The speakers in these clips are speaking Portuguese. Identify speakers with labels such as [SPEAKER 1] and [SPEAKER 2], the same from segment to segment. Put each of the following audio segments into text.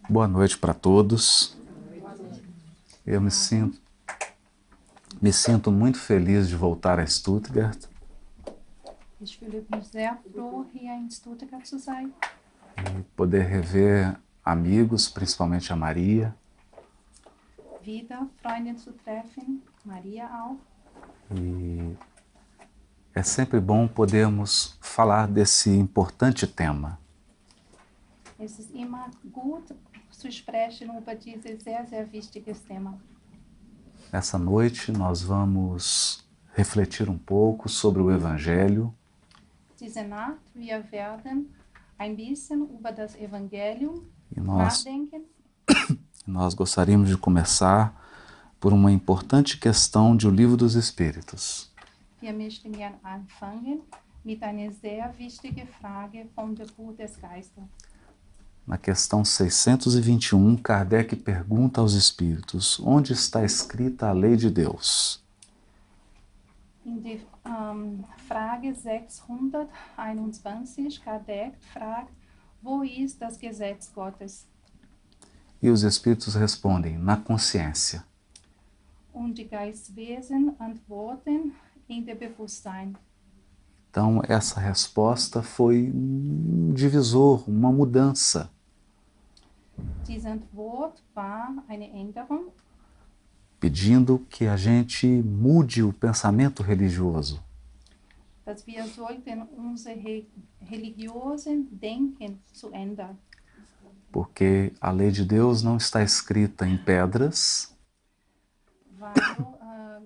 [SPEAKER 1] Boa noite para todos. Eu me sinto muito feliz de voltar a Stuttgart
[SPEAKER 2] Ich fühle mich sehr froh, hier in Stuttgart zu sein
[SPEAKER 1] e poder rever amigos, principalmente a Maria,
[SPEAKER 2] wieder Freundin zu treffen, Maria auch.
[SPEAKER 1] e é sempre bom podermos falar desse importante tema.
[SPEAKER 2] Es ist immer gut zu sprechen über dieses sehr, sehr wichtiges Thema.
[SPEAKER 1] Nessa noite nós vamos refletir um pouco sobre o Evangelho
[SPEAKER 2] Diese Nacht, wir werden ein bisschen über das Evangelium
[SPEAKER 1] e nós
[SPEAKER 2] nachdenken.
[SPEAKER 1] gostaríamos de começar por uma importante questão de O Livro dos Espíritos.
[SPEAKER 2] Wir möchten gerne anfangen mit einer sehr wichtigen Frage vom Buch des Geistes.
[SPEAKER 1] Na questão 621, Kardec pergunta aos espíritos: onde está escrita a lei de Deus?
[SPEAKER 2] In der Frage 621, Kardec fragt, wo ist das Gesetz Gottes?
[SPEAKER 1] E os espíritos respondem: na consciência.
[SPEAKER 2] Und die Geistwesen antworten in der Bewusstsein.
[SPEAKER 1] Então, essa resposta foi um divisor, uma mudança.
[SPEAKER 2] Diese Antwort war eine Änderung,
[SPEAKER 1] Pedindo que a gente mude o pensamento religioso.
[SPEAKER 2] dass wir sollten unser religiösen Denken zu ändern.
[SPEAKER 1] Porque a lei de Deus não está escrita em pedras,
[SPEAKER 2] Weil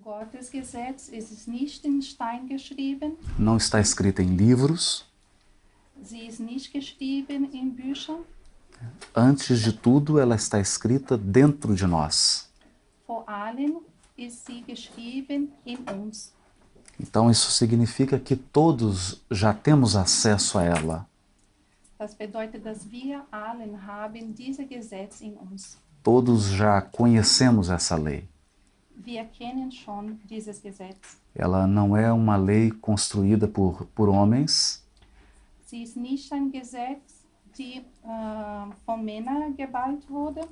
[SPEAKER 2] Gottes Gesetz ist nicht in Stein geschrieben,
[SPEAKER 1] não está escrita em livros.
[SPEAKER 2] sie ist nicht geschrieben in Büchern.
[SPEAKER 1] Antes de tudo, ela está escrita dentro de nós.
[SPEAKER 2] Vor allem ist sie geschrieben in uns.
[SPEAKER 1] Então isso significa que todos já temos acesso a ela.
[SPEAKER 2] Das bedeutet, dass wir allen haben dieses Gesetz in uns.
[SPEAKER 1] Todos já conhecemos essa lei.
[SPEAKER 2] Wir kennen schon dieses Gesetz.
[SPEAKER 1] Ela não é uma lei construída por homens,
[SPEAKER 2] Sie ist nicht ein Gesetz, die von Männern geballt wurde.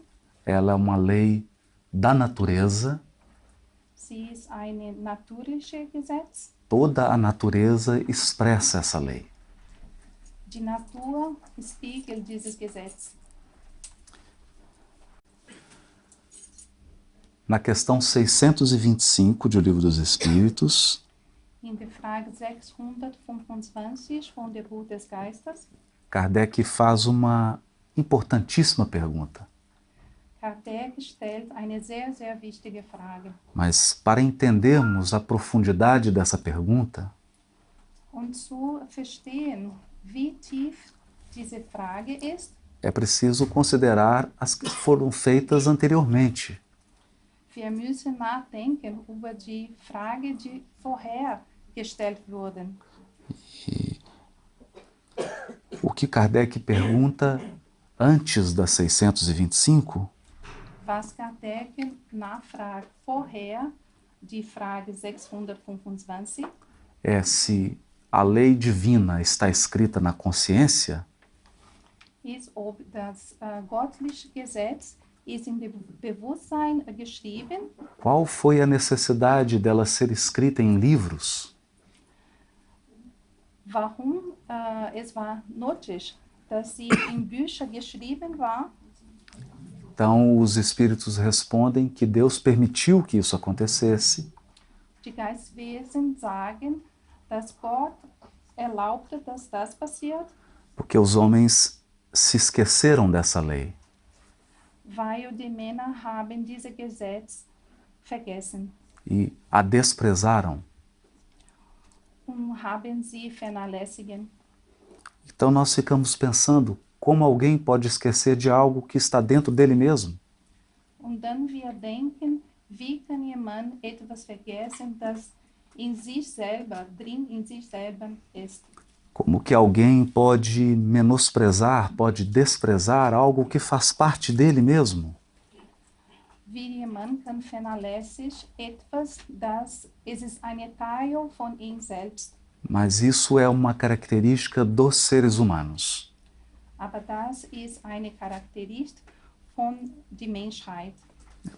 [SPEAKER 1] ela é uma lei da natureza.
[SPEAKER 2] Sie ist ein natürliches Gesetz.
[SPEAKER 1] Toda a natureza expressa essa lei.
[SPEAKER 2] Die Natur spiegelt dieses Gesetz.
[SPEAKER 1] Na questão 625 de O Livro dos Espíritos,
[SPEAKER 2] In der Frage 625 von der Buch des Geistes,
[SPEAKER 1] Kardec faz uma importantíssima pergunta.
[SPEAKER 2] Kardec stellt eine sehr, sehr wichtige Frage.
[SPEAKER 1] Mas para entendermos a profundidade dessa pergunta,
[SPEAKER 2] Und zu verstehen, wie tief diese Frage ist,
[SPEAKER 1] é preciso considerar as que foram feitas anteriormente.
[SPEAKER 2] wir müssen nachdenken über die Frage, die vorher gestellt wurden.
[SPEAKER 1] O que Kardec pergunta antes da 625
[SPEAKER 2] Was Kardec nachfragt vorher, die Frage 625,
[SPEAKER 1] é se a lei divina está escrita na consciência
[SPEAKER 2] ist, ob das göttliche Gesetz ist in dem Bewusstsein geschrieben.
[SPEAKER 1] qual foi a necessidade dela ser escrita em livros.
[SPEAKER 2] Warum es war nötig, dass sie in Bücher geschrieben war.
[SPEAKER 1] Então os espíritos respondem que Deus permitiu que isso acontecesse,
[SPEAKER 2] Die Geistwesen sagen, dass Gott erlaubte, dass das passiert,
[SPEAKER 1] porque os homens se esqueceram dessa lei.
[SPEAKER 2] weil die Männer haben dieses Gesetz vergessen
[SPEAKER 1] E a desprezaram.
[SPEAKER 2] und haben sie vernachlässigen.
[SPEAKER 1] Então nós ficamos pensando como alguém pode esquecer de algo que está dentro dele mesmo.
[SPEAKER 2] Und dann wir denken, wie kann jemand etwas vergessen, das in sich selber, drin in sich selber ist.
[SPEAKER 1] Como que alguém pode menosprezar, pode desprezar algo que faz parte dele mesmo?
[SPEAKER 2] Wie jemand kann vernachlässigt etwas, das es ist ein Teil von ihm selbst.
[SPEAKER 1] Mas isso é uma característica dos seres humanos.
[SPEAKER 2] Aber das ist eine Charakteristik von die Menschheit.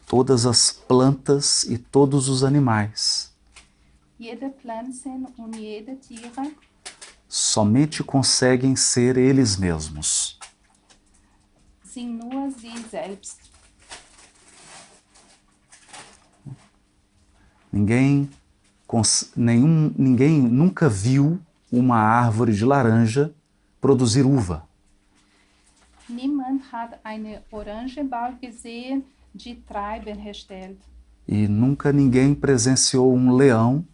[SPEAKER 1] Todas as plantas e todos os animais
[SPEAKER 2] Jede Pflanze und jede Tiere
[SPEAKER 1] somente conseguem ser eles mesmos.
[SPEAKER 2] sind nur sie selbst.
[SPEAKER 1] Ninguém nunca viu uma árvore de laranja produzir uva.
[SPEAKER 2] Niemand hat eine Orangenbaum gesehen, die Trauben herstellt.
[SPEAKER 1] E nunca ninguém presenciou um leão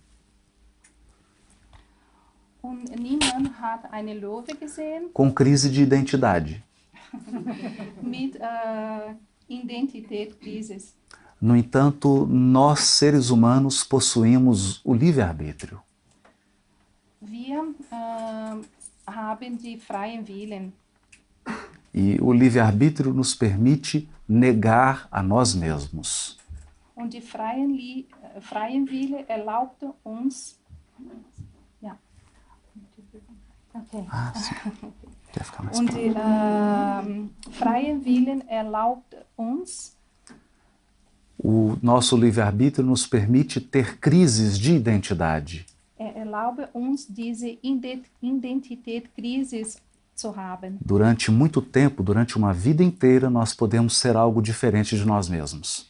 [SPEAKER 2] Und niemand hat eine Löwe gesehen
[SPEAKER 1] com crise de identidade.
[SPEAKER 2] mit Identitätskrise.
[SPEAKER 1] No entanto, nós seres humanos possuímos o livre-arbítrio.
[SPEAKER 2] Wir haben die freien Willen.
[SPEAKER 1] E o livre-arbítrio nos permite negar a nós mesmos.
[SPEAKER 2] Und die freien Wille erlaubt uns, ja, okay.
[SPEAKER 1] Ah, sim. Quer ficar mais
[SPEAKER 2] Und
[SPEAKER 1] claro?
[SPEAKER 2] die freien Willen erlaubt uns,
[SPEAKER 1] O nosso livre-arbítrio nos permite ter crises de identidade.
[SPEAKER 2] erlaube uns diese Identitätskrise zu haben.
[SPEAKER 1] Durante muito tempo, durante uma vida inteira, nós podemos ser algo diferente de nós mesmos.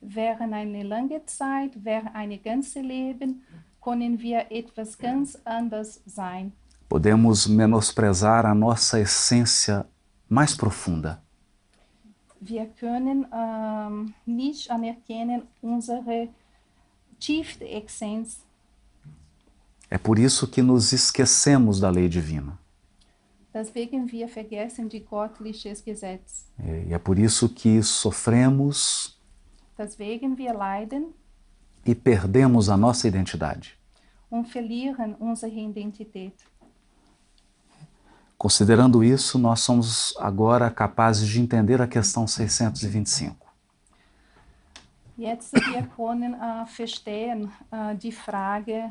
[SPEAKER 2] Während eine lange Zeit, während ein ganzes Leben, können wir etwas ganz anderes sein.
[SPEAKER 1] Podemos menosprezar a nossa essência mais profunda.
[SPEAKER 2] Wir können nicht anerkennen unsere tiefste Essenz.
[SPEAKER 1] É por isso que nos esquecemos da lei divina.
[SPEAKER 2] Deswegen wir vergessen die göttliches Gesetz.
[SPEAKER 1] E é por isso que sofremos
[SPEAKER 2] Deswegen wir leiden
[SPEAKER 1] e perdemos a nossa identidade.
[SPEAKER 2] und verlieren unsere Identität.
[SPEAKER 1] Considerando isso, nós somos agora capazes de entender a questão 625.
[SPEAKER 2] Jetzt wir können verstehen die Frage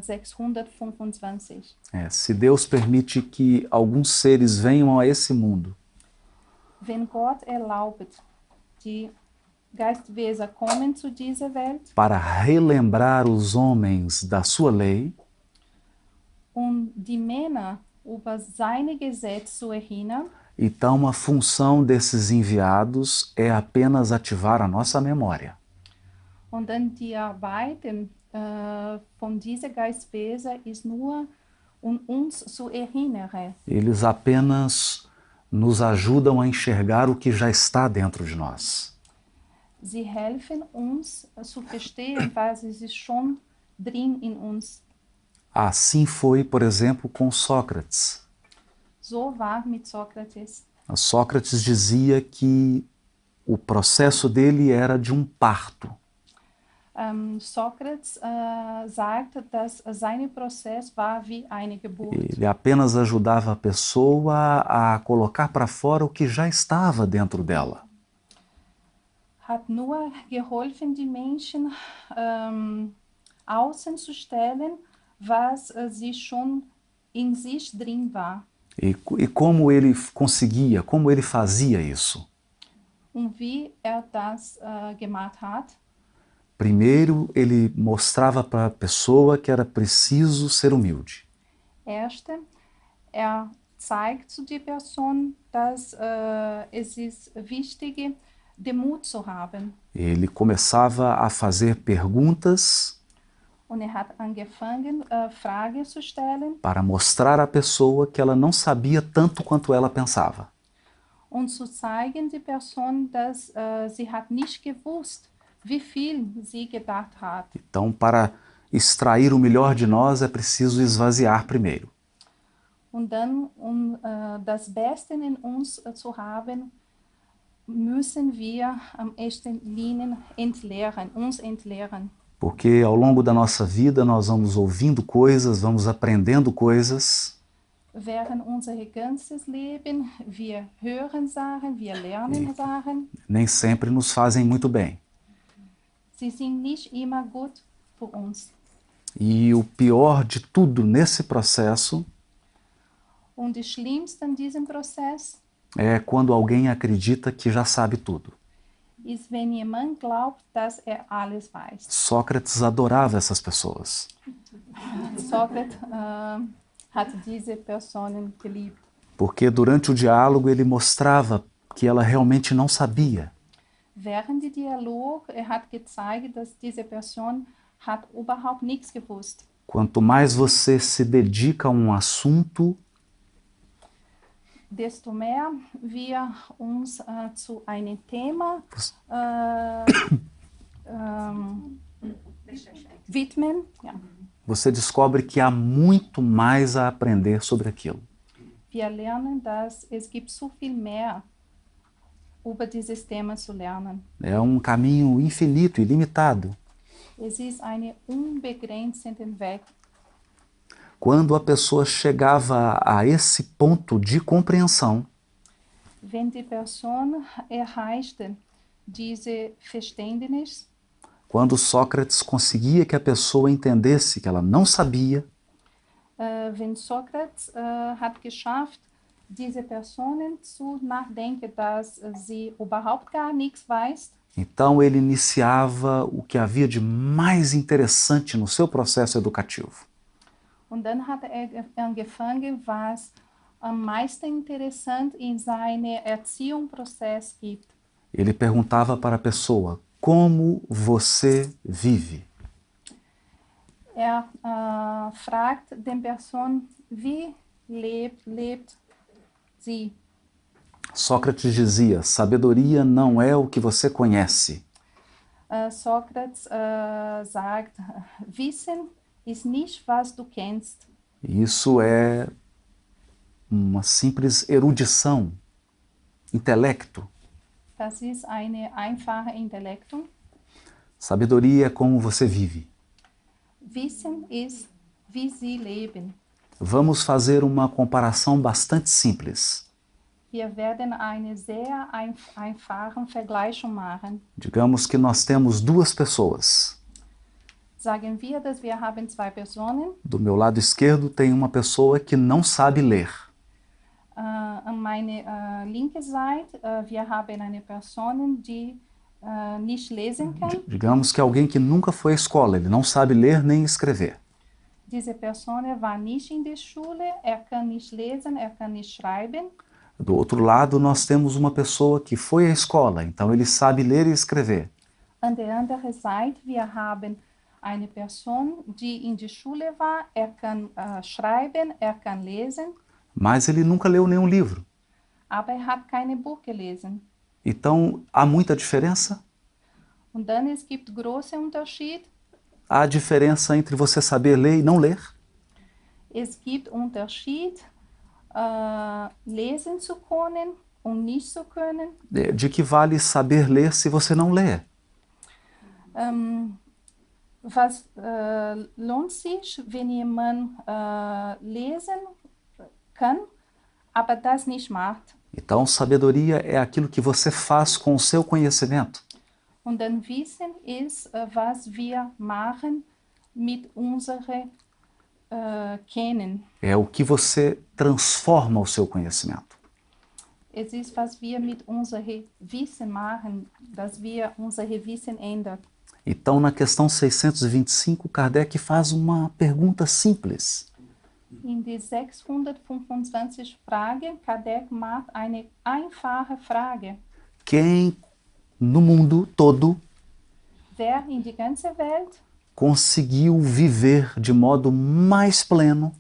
[SPEAKER 2] 625.
[SPEAKER 1] Se Deus permite que alguns seres venham a esse mundo
[SPEAKER 2] Wenn Gott erlaubt, die Geistwesen kommen zu dieser Welt
[SPEAKER 1] para relembrar os homens da sua lei,
[SPEAKER 2] die Männer über seine Gesetze zu erinnern,
[SPEAKER 1] então a função desses enviados é apenas ativar a nossa memória.
[SPEAKER 2] und dann die Arbeiten von dieser Geistwesen ist nur, uns zu erinnern.
[SPEAKER 1] Eles apenas nos ajudam a enxergar o que já está dentro de nós.
[SPEAKER 2] Sie helfen uns zu verstehen, was ist schon drin in uns.
[SPEAKER 1] Assim foi, por exemplo, com Sócrates.
[SPEAKER 2] So war mit Sokrates.
[SPEAKER 1] Sócrates dizia que o processo dele era de um parto.
[SPEAKER 2] Sokrates sagt, dass sein Prozess war wie eine Geburt.
[SPEAKER 1] Ele apenas ajudava a pessoa a colocar para fora o que já estava dentro dela.
[SPEAKER 2] Hat nur geholfen, die Menschen außen zu stellen, was sie schon in sich drin war.
[SPEAKER 1] E como ele conseguia, como ele fazia isso?
[SPEAKER 2] Und wie das gemacht hat?
[SPEAKER 1] Primeiro, ele mostrava para a pessoa que era preciso ser humilde.
[SPEAKER 2] Erste, zeigt zu der Person, dass es ist wichtig, den Mut zu haben.
[SPEAKER 1] Ele começava a fazer perguntas
[SPEAKER 2] Und hat angefangen, Fragen zu stellen
[SPEAKER 1] para mostrar à pessoa que ela não sabia tanto quanto ela pensava.
[SPEAKER 2] und zu zeigen die Person, dass sie hat nicht gewusst, wie viel sie gedacht hat.
[SPEAKER 1] Então, para extrair o melhor de nós, é preciso esvaziar primeiro.
[SPEAKER 2] Und dann, das Beste in uns zu haben, müssen wir am ersten Linien uns entleeren.
[SPEAKER 1] Porque ao longo da nossa vida nós vamos ouvindo coisas, vamos aprendendo coisas.
[SPEAKER 2] Während unser ganzes Leben wir hören Sachen, wir lernen Sachen.
[SPEAKER 1] Nem sempre nos fazem muito bem.
[SPEAKER 2] Sie sind nicht immer gut für uns.
[SPEAKER 1] E o pior de tudo nesse processo
[SPEAKER 2] Und das Schlimmste an diesem Prozess
[SPEAKER 1] é quando alguém acredita que já sabe tudo.
[SPEAKER 2] ist, wenn jemand glaubt, dass alles weiß.
[SPEAKER 1] Sócrates adorava essas pessoas.
[SPEAKER 2] Sokrates hat diese Personen geliebt,
[SPEAKER 1] Porque durante o diálogo ele mostrava que ela realmente não sabia.
[SPEAKER 2] während dem Dialog hat gezeigt, dass diese Person hat überhaupt nichts gewusst.
[SPEAKER 1] Quanto mais você se dedica a um assunto,
[SPEAKER 2] Desto mehr wir uns zu einem Thema widmen, ja.
[SPEAKER 1] você descobre que há muito mais a aprender sobre aquilo.
[SPEAKER 2] Wir lernen, dass es gibt so viel mehr über dieses Thema zu lernen.
[SPEAKER 1] É um caminho infinito, ilimitado.
[SPEAKER 2] Es ist einen unbegrenzten Weg.
[SPEAKER 1] Quando a pessoa chegava a esse ponto de compreensão,
[SPEAKER 2] Wenn die Person erreichte diese Verständnis,
[SPEAKER 1] quando Sócrates conseguia que a pessoa entendesse que ela não sabia,
[SPEAKER 2] wenn Sokrates hat geschafft, diese Personen zu nachdenken, dass sie überhaupt gar nichts weiß,
[SPEAKER 1] então ele iniciava o que havia de mais interessante no seu processo educativo.
[SPEAKER 2] und dann hat angefangen, was am meisten interessant in seinem Erziehungsprozess gibt.
[SPEAKER 1] Ele perguntava para a pessoa: como você vive?
[SPEAKER 2] Fragt den Person, wie lebt sie?
[SPEAKER 1] Sócrates dizia: sabedoria não é o que você conhece,
[SPEAKER 2] Sokrates sagt, Wissen ist nicht, was du kennst.
[SPEAKER 1] isso é uma simples erudição, intelecto.
[SPEAKER 2] Das ist eine einfache Intellektum.
[SPEAKER 1] Sabedoria é como você vive.
[SPEAKER 2] Wissen ist, wie sie leben.
[SPEAKER 1] Vamos fazer uma comparação bastante simples.
[SPEAKER 2] Wir werden eine sehr einfache Vergleichung machen.
[SPEAKER 1] Digamos que nós temos duas pessoas.
[SPEAKER 2] Sagen wir, dass wir haben zwei Personen.
[SPEAKER 1] Do meu lado esquerdo tem uma pessoa que não sabe ler.
[SPEAKER 2] An meine linke Seite, wir haben eine Person, die nicht lesen kann.
[SPEAKER 1] Digamos que alguém que nunca foi à escola, ele não sabe ler nem escrever.
[SPEAKER 2] Diese Person war nicht in der Schule, kann nicht lesen, kann nicht schreiben.
[SPEAKER 1] Do outro lado, nós temos uma pessoa que foi à escola, então ele sabe ler e escrever.
[SPEAKER 2] An der anderen Seite, wir haben eine Person, die in der Schule war, kann schreiben, kann lesen,
[SPEAKER 1] Mas ele nunca leu nenhum livro.
[SPEAKER 2] aber hat kein Buch gelesen.
[SPEAKER 1] Então, há muita diferença?
[SPEAKER 2] Und dann es gibt große Unterschied.
[SPEAKER 1] Há diferença entre você saber ler e não ler?
[SPEAKER 2] Es gibt Unterschied, lesen zu können und nicht zu können.
[SPEAKER 1] De que vale saber ler se você não lê?
[SPEAKER 2] Was lohnt sich, wenn jemand lesen kann, aber das nicht macht?
[SPEAKER 1] Então, sabedoria é aquilo que você faz com o seu conhecimento.
[SPEAKER 2] Und dann Wissen ist, was wir machen mit unserem Kennen.
[SPEAKER 1] É o que você transforma o seu conhecimento.
[SPEAKER 2] Es ist, was wir mit unserem Wissen machen, dass wir unser Wissen ändern.
[SPEAKER 1] Então, na questão 625, Kardec faz uma pergunta simples.
[SPEAKER 2] In die 625 Frage, Kardec macht eine einfache Frage.
[SPEAKER 1] Quem no mundo todo
[SPEAKER 2] Wer in die ganze Welt
[SPEAKER 1] conseguiu viver de modo mais pleno,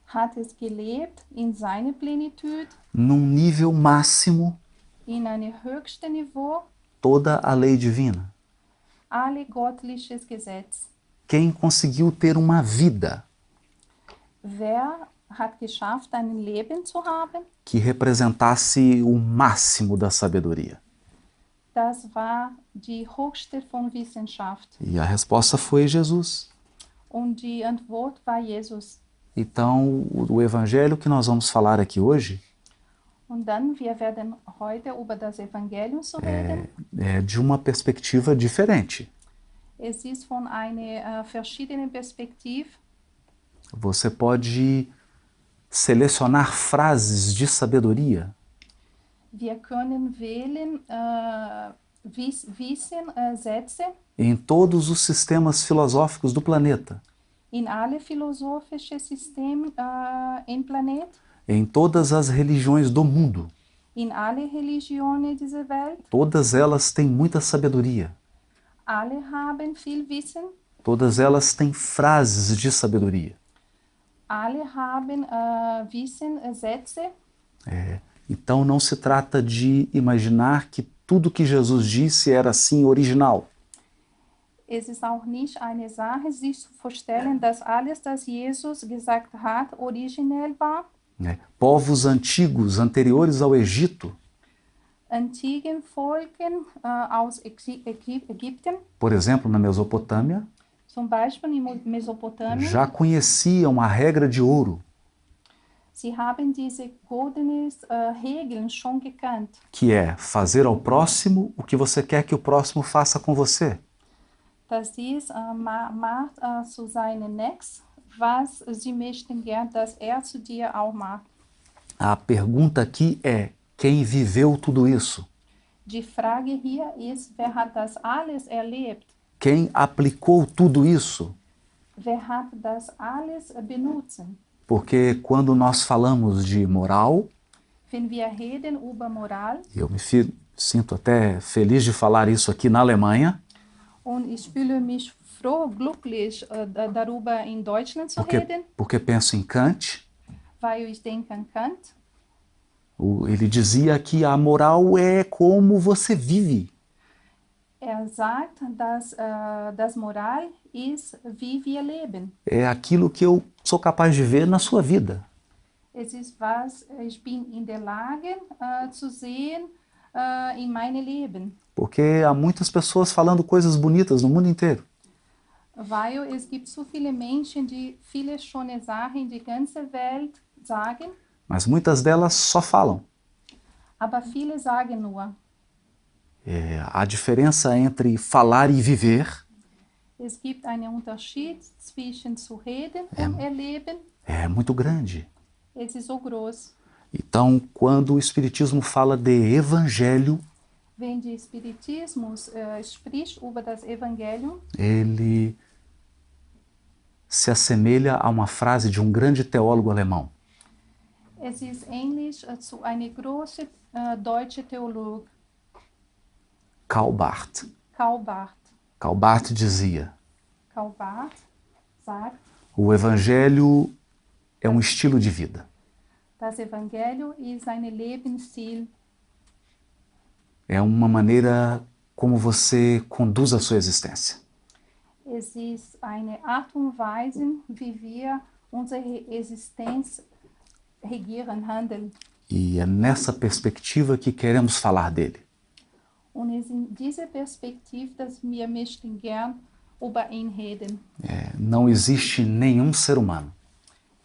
[SPEAKER 2] hat es gelebt in seiner Plenitude,
[SPEAKER 1] num nível máximo,
[SPEAKER 2] in einem höchsten Niveau,
[SPEAKER 1] toda a lei divina?
[SPEAKER 2] alle göttliches Gesetz?
[SPEAKER 1] Quem conseguiu ter uma vida
[SPEAKER 2] Wer hat geschafft, ein Leben zu haben?
[SPEAKER 1] que representasse o máximo da sabedoria?
[SPEAKER 2] Das war die höchste von Wissenschaft.
[SPEAKER 1] E a resposta foi Jesus.
[SPEAKER 2] Und die Antwort war Jesus.
[SPEAKER 1] Então, o evangelho que nós vamos falar aqui hoje
[SPEAKER 2] Und dann, wir werden heute über das Evangelium zu reden.
[SPEAKER 1] é de uma perspectiva diferente.
[SPEAKER 2] Es ist von einer verschiedenen Perspektive.
[SPEAKER 1] Você pode selecionar frases de sabedoria
[SPEAKER 2] Wir können wählen, Wissen, Sätze
[SPEAKER 1] em todos os sistemas filosóficos do planeta,
[SPEAKER 2] in alle philosophische Systeme im Planet,
[SPEAKER 1] em todas as religiões do mundo.
[SPEAKER 2] in alle Religionen dieser Welt.
[SPEAKER 1] Todas elas têm muita sabedoria.
[SPEAKER 2] Alle haben viel Wissen.
[SPEAKER 1] Todas elas têm frases de sabedoria.
[SPEAKER 2] Alle haben Wissen, Sätze.
[SPEAKER 1] Então não se trata de imaginar que tudo que Jesus disse era assim original.
[SPEAKER 2] Es ist auch nicht eine Sache, sich zu vorstellen, dass alles, was Jesus gesagt hat, originell war.
[SPEAKER 1] Povos antigos, anteriores ao Egito,
[SPEAKER 2] Antiken Volken aus Ägypten,
[SPEAKER 1] por exemplo, na Mesopotâmia,
[SPEAKER 2] zum Beispiel in Mesopotamien,
[SPEAKER 1] já conheciam a regra de ouro,
[SPEAKER 2] sie haben diese goldenen Regeln schon gekannt.
[SPEAKER 1] que é fazer ao próximo o que você quer que o próximo faça com você.
[SPEAKER 2] Dass dies macht zu seinem Nächsten, was sie möchten gern, dass zu dir auch macht.
[SPEAKER 1] A pergunta aqui é: quem viveu tudo isso?
[SPEAKER 2] Die Frage hier ist, wer hat das alles erlebt?
[SPEAKER 1] Quem aplicou tudo isso?
[SPEAKER 2] Wer hat das alles benutzt?
[SPEAKER 1] Porque quando nós falamos de moral,
[SPEAKER 2] Wenn wir reden über Moral,
[SPEAKER 1] eu me sinto até feliz de falar isso aqui na Alemanha,
[SPEAKER 2] und ich fühle mich froh, glücklich darüber in Deutschland zu reden,
[SPEAKER 1] porque penso em Kant.
[SPEAKER 2] weil ich denke an Kant.
[SPEAKER 1] Ele dizia que a moral é como você vive.
[SPEAKER 2] Sagt, dass das Moral ist, wie wir leben.
[SPEAKER 1] É aquilo que eu sou capaz de ver na sua vida.
[SPEAKER 2] Es ist, was ich bin in der Lage zu sehen in meinem Leben.
[SPEAKER 1] Porque há muitas pessoas falando coisas bonitas no mundo inteiro.
[SPEAKER 2] Weil es gibt so viele Menschen, die viele schöne Sachen in die ganze Welt sagen,
[SPEAKER 1] Mas muitas delas só falam.
[SPEAKER 2] aber viele sagen nur.
[SPEAKER 1] A diferença entre falar e viver
[SPEAKER 2] Es gibt einen Unterschied zwischen zu reden und erleben.
[SPEAKER 1] é muito grande.
[SPEAKER 2] Es ist so groß.
[SPEAKER 1] Então, quando o Espiritismo fala de evangelho,
[SPEAKER 2] Wenn der Spiritismus spricht über das Evangelium,
[SPEAKER 1] ele se assemelha a uma frase de um grande teólogo alemão.
[SPEAKER 2] es ist ähnlich zu einem großen deutschen Theologen,
[SPEAKER 1] Karl Barth.
[SPEAKER 2] Karl Barth.
[SPEAKER 1] Karl Barth dizia:
[SPEAKER 2] Karl Barth sagt,
[SPEAKER 1] o evangelho é um estilo de vida.
[SPEAKER 2] das Evangelium ist ein Lebensstil.
[SPEAKER 1] É uma maneira como você conduz a sua existência.
[SPEAKER 2] Es ist eine Art und Weise, wie wir unsere Existenz regieren, handeln.
[SPEAKER 1] E é nessa perspectiva que queremos falar dele.
[SPEAKER 2] Und es ist in dieser Perspektive, dass wir möchten gern über ihn reden.
[SPEAKER 1] Não existe nenhum ser humano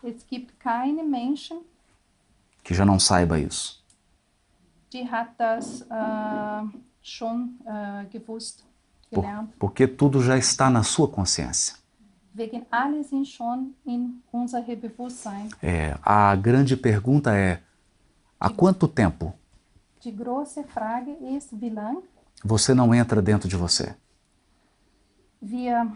[SPEAKER 2] Es gibt keine Menschen,
[SPEAKER 1] que já não saiba isso.
[SPEAKER 2] die hat das schon gewusst, gelernt.
[SPEAKER 1] Porque tudo já está na sua consciência.
[SPEAKER 2] Wegen alles sind schon in unserem Bewusstsein.
[SPEAKER 1] A grande pergunta é: há quanto tempo
[SPEAKER 2] Die große Frage ist, wie lang
[SPEAKER 1] você não entra dentro de você?
[SPEAKER 2] wir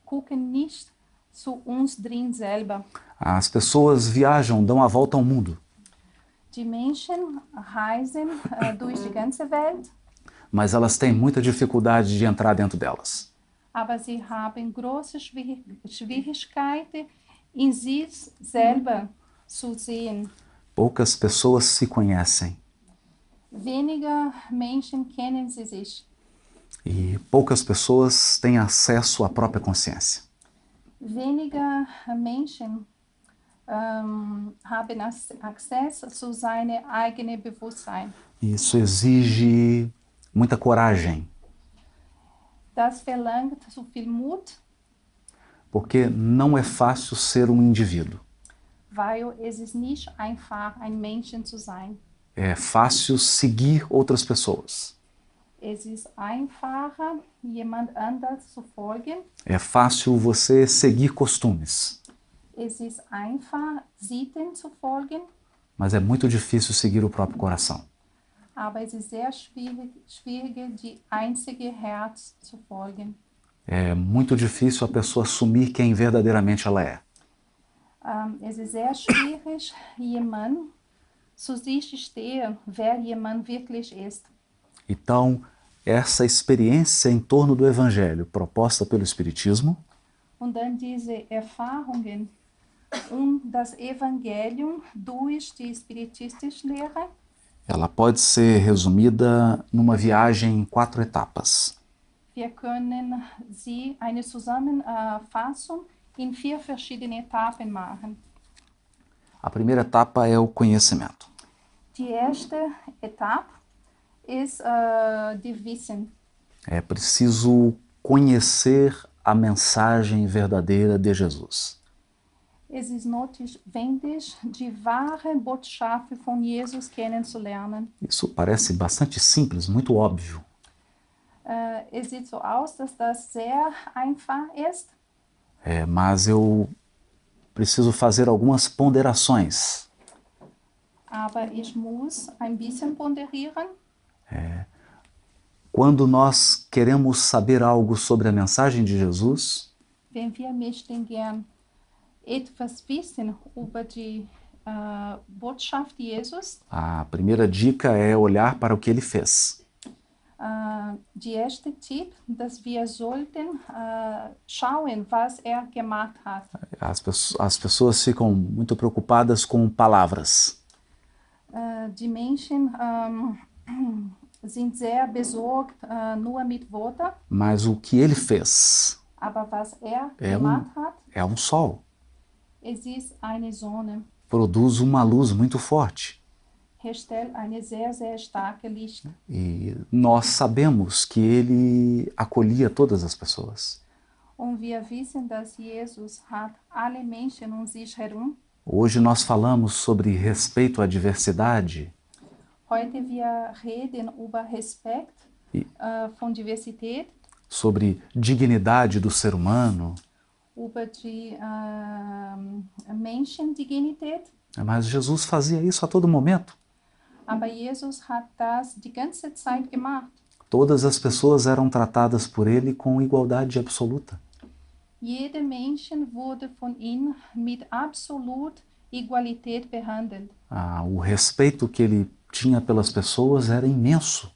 [SPEAKER 2] gucken nicht zu uns drin selber.
[SPEAKER 1] As pessoas viajam, dão a volta ao mundo,
[SPEAKER 2] Die Menschen reisen durch die ganze Welt,
[SPEAKER 1] mas elas têm muita dificuldade de entrar dentro delas.
[SPEAKER 2] aber sie haben große Schwierigkeiten, in sich selber zu sehen.
[SPEAKER 1] Poucas pessoas se conhecem
[SPEAKER 2] Weniger Menschen kennen sie sich.
[SPEAKER 1] e poucas pessoas têm acesso à própria consciência.
[SPEAKER 2] Weniger Menschen haben Access zu seinem eigenen Bewusstsein.
[SPEAKER 1] Isso exige muita coragem,
[SPEAKER 2] Das verlangt so viel Mut,
[SPEAKER 1] porque não é fácil ser um indivíduo.
[SPEAKER 2] weil es ist nicht einfach, ein Menschen zu sein.
[SPEAKER 1] É fácil seguir outras pessoas.
[SPEAKER 2] Es ist einfacher, jemand anders zu folgen.
[SPEAKER 1] É fácil você seguir costumes.
[SPEAKER 2] Es ist einfach, Sitten zu folgen.
[SPEAKER 1] mas é muito difícil seguir o próprio coração.
[SPEAKER 2] Aber es ist sehr schwierig, die einzige Herz zu folgen.
[SPEAKER 1] É muito difícil a pessoa assumir quem verdadeiramente ela é.
[SPEAKER 2] Es ist sehr schwierig, jemand zu sich stehen, wer jemand wirklich ist.
[SPEAKER 1] Então, essa experiência em torno do Evangelho proposta pelo Espiritismo
[SPEAKER 2] Und dann diese Erfahrungen und das Evangelium durch die spiritistische Lehre,
[SPEAKER 1] ela pode ser resumida numa viagem em 4 etapas.
[SPEAKER 2] wir können sie eine Zusammenfassung in 4 verschiedene Etappen machen.
[SPEAKER 1] A primeira etapa é o conhecimento.
[SPEAKER 2] Die erste Etappe ist die Wissen.
[SPEAKER 1] É preciso conhecer a mensagem verdadeira de Jesus.
[SPEAKER 2] Es ist notwendig, die wahre Botschaft von Jesus kennenzulernen.
[SPEAKER 1] Isso parece bastante simples, muito óbvio.
[SPEAKER 2] Es sieht so aus, dass das sehr einfach ist,
[SPEAKER 1] Mas eu preciso fazer algumas ponderações.
[SPEAKER 2] aber ich muss ein bisschen ponderieren.
[SPEAKER 1] Quando nós queremos saber algo sobre a mensagem de Jesus,
[SPEAKER 2] Wenn wir möchten gern etwas wissen über die Botschaft Jesus,
[SPEAKER 1] a primeira dica é olhar para o que ele fez.
[SPEAKER 2] die erste Tipp, dass wir sollten schauen, was gemacht hat.
[SPEAKER 1] As pessoas ficam muito preocupadas com palavras.
[SPEAKER 2] Die Menschen sind sehr besorgt nur mit Worten,
[SPEAKER 1] Mas o que ele fez
[SPEAKER 2] aber was gemacht hat,
[SPEAKER 1] é um sol.
[SPEAKER 2] es ist eine Sonne,
[SPEAKER 1] Produz uma luz muito forte.
[SPEAKER 2] herstellt eine sehr, sehr starke Licht.
[SPEAKER 1] E nós sabemos que ele acolhia todas as pessoas.
[SPEAKER 2] Und wir wissen, dass Jesus hat alle Menschen um sich herum.
[SPEAKER 1] Hoje nós falamos sobre respeito à diversidade
[SPEAKER 2] Heute wir reden über Respekt von Diversität,
[SPEAKER 1] sobre dignidade do ser humano,
[SPEAKER 2] über die Menschendignität.
[SPEAKER 1] mas Jesus fazia isso a todo momento.
[SPEAKER 2] Aber Jesus hat das die ganze Zeit gemacht.
[SPEAKER 1] Todas as pessoas eram tratadas por ele com igualdade absoluta.
[SPEAKER 2] Jeder Mensch wurde von ihm mit absolut Egalität behandelt.
[SPEAKER 1] O respeito que ele tinha pelas pessoas era imenso.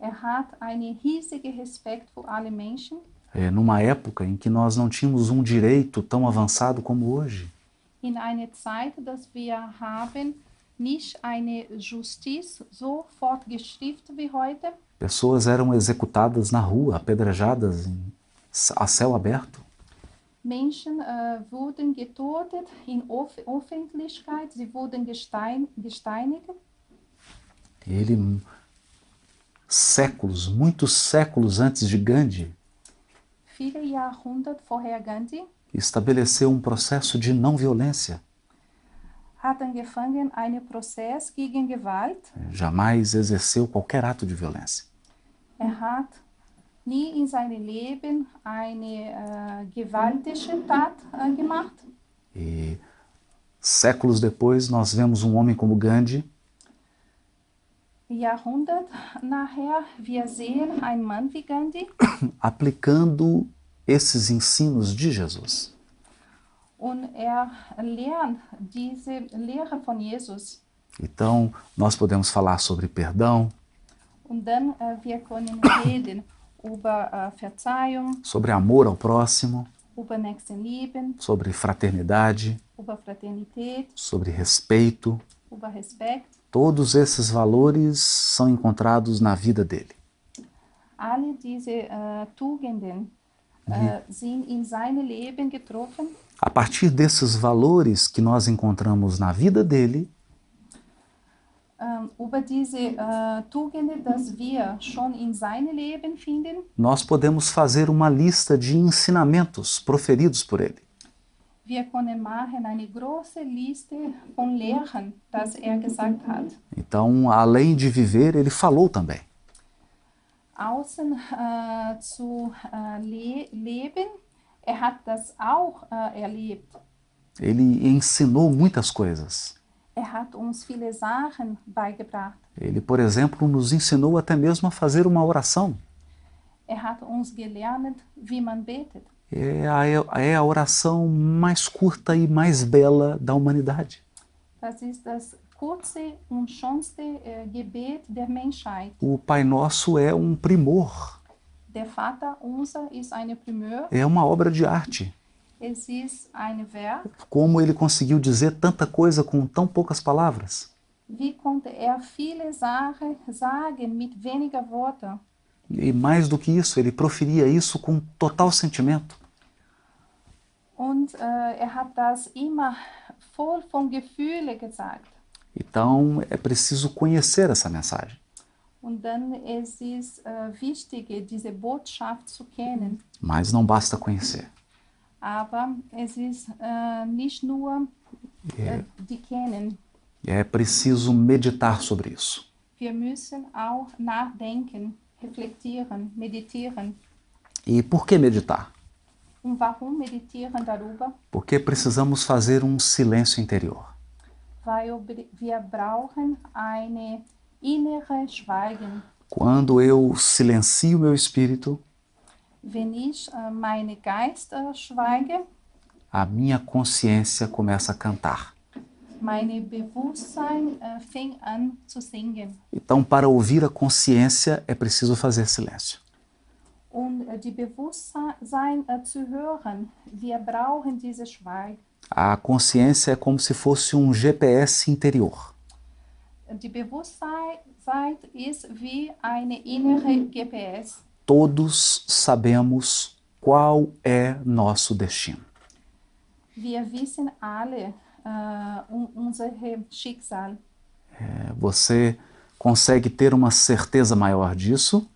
[SPEAKER 2] Hat einen riesigen Respekt für alle Menschen.
[SPEAKER 1] Numa época em que nós não tínhamos um direito tão avançado como hoje.
[SPEAKER 2] In einer Zeit, dass wir haben nicht eine Justiz so fortgeschriftet wie heute.
[SPEAKER 1] Pessoas eram executadas na rua, apedrejadas a céu aberto.
[SPEAKER 2] Menschen wurden getötet in Öffentlichkeit, sie wurden gesteinigt.
[SPEAKER 1] Ele, muitos séculos antes de Gandhi,
[SPEAKER 2] Viele Jahrhunderte vorher Gandhi,
[SPEAKER 1] estabeleceu um processo de não violência.
[SPEAKER 2] hat angefangen einen Prozess gegen Gewalt.
[SPEAKER 1] Jamais exerceu qualquer ato de violência.
[SPEAKER 2] Hat nie in seinem Leben eine gewaltige Tat gemacht.
[SPEAKER 1] E séculos depois nós vemos um homem como Gandhi,
[SPEAKER 2] Jahrhundert nachher, wir sehen einen Mann wie Gandhi,
[SPEAKER 1] aplicando esses ensinos de Jesus.
[SPEAKER 2] und lernt diese Lehre von Jesus.
[SPEAKER 1] Então, nós podemos falar sobre perdão,
[SPEAKER 2] Und dann wir können reden über Verzeihung,
[SPEAKER 1] sobre amor ao próximo,
[SPEAKER 2] über Nächstenliebe,
[SPEAKER 1] sobre fraternidade,
[SPEAKER 2] über Fraternität,
[SPEAKER 1] sobre respeito.
[SPEAKER 2] über Respekt.
[SPEAKER 1] Todos esses valores são encontrados na vida dele.
[SPEAKER 2] Alle diese Tugenden sind in seinem Leben getroffen.
[SPEAKER 1] A partir desses valores que nós encontramos na vida dele,
[SPEAKER 2] Über diese Tugenden, das wir schon in seinem Leben finden,
[SPEAKER 1] nós podemos fazer uma lista de ensinamentos proferidos por ele.
[SPEAKER 2] wir können machen eine große Liste von Lehren, das gesagt hat.
[SPEAKER 1] Então, além de viver, ele falou também.
[SPEAKER 2] Außen zu leben, hat das auch erlebt.
[SPEAKER 1] Ele ensinou muitas coisas.
[SPEAKER 2] hat uns viele Sachen beigebracht.
[SPEAKER 1] Ele, por exemplo, nos ensinou até mesmo a fazer uma oração.
[SPEAKER 2] Hat uns gelernt, wie man betet.
[SPEAKER 1] É a oração mais curta e mais bela da humanidade.
[SPEAKER 2] Das ist das kurze und schönste Gebet der Menschheit.
[SPEAKER 1] O Pai Nosso é um primor,
[SPEAKER 2] Der Vater unser ist eine Primeur.
[SPEAKER 1] é uma obra de arte.
[SPEAKER 2] Es ist ein Werk.
[SPEAKER 1] Como ele conseguiu dizer tanta coisa com tão poucas palavras?
[SPEAKER 2] Wie konnte viele Sachen sagen mit weniger Worten?
[SPEAKER 1] E mais do que isso, ele proferia isso com total sentimento.
[SPEAKER 2] Und hat das immer voll von Gefühlen gesagt.
[SPEAKER 1] Então é preciso conhecer essa mensagem.
[SPEAKER 2] Und dann es ist wichtig, diese Botschaft zu kennen.
[SPEAKER 1] Mas não basta conhecer.
[SPEAKER 2] Aber es ist nicht nur die kennen.
[SPEAKER 1] É preciso meditar sobre isso.
[SPEAKER 2] Wir müssen auch nachdenken, reflektieren, meditieren.
[SPEAKER 1] E por que meditar?
[SPEAKER 2] Und warum meditieren darüber?
[SPEAKER 1] Porque precisamos fazer um silêncio interior.
[SPEAKER 2] Weil wir brauchen eine innere Schweigen.
[SPEAKER 1] Quando eu silencio meu espírito,
[SPEAKER 2] Wenn ich meine Geist schweige,
[SPEAKER 1] a minha consciência começa a cantar.
[SPEAKER 2] meine Bewusstsein fängt an zu singen.
[SPEAKER 1] Então, para ouvir a consciência, é preciso fazer silêncio.
[SPEAKER 2] Und die Bewusstsein zu hören, wir brauchen diese Schweigen.
[SPEAKER 1] A consciência é como se fosse um GPS interior.
[SPEAKER 2] Die Bewusstsein ist wie eine innere GPS.
[SPEAKER 1] Todos sabemos qual é nosso destino.
[SPEAKER 2] Wir wissen alle unser Schicksal.
[SPEAKER 1] Você consegue ter uma certeza maior disso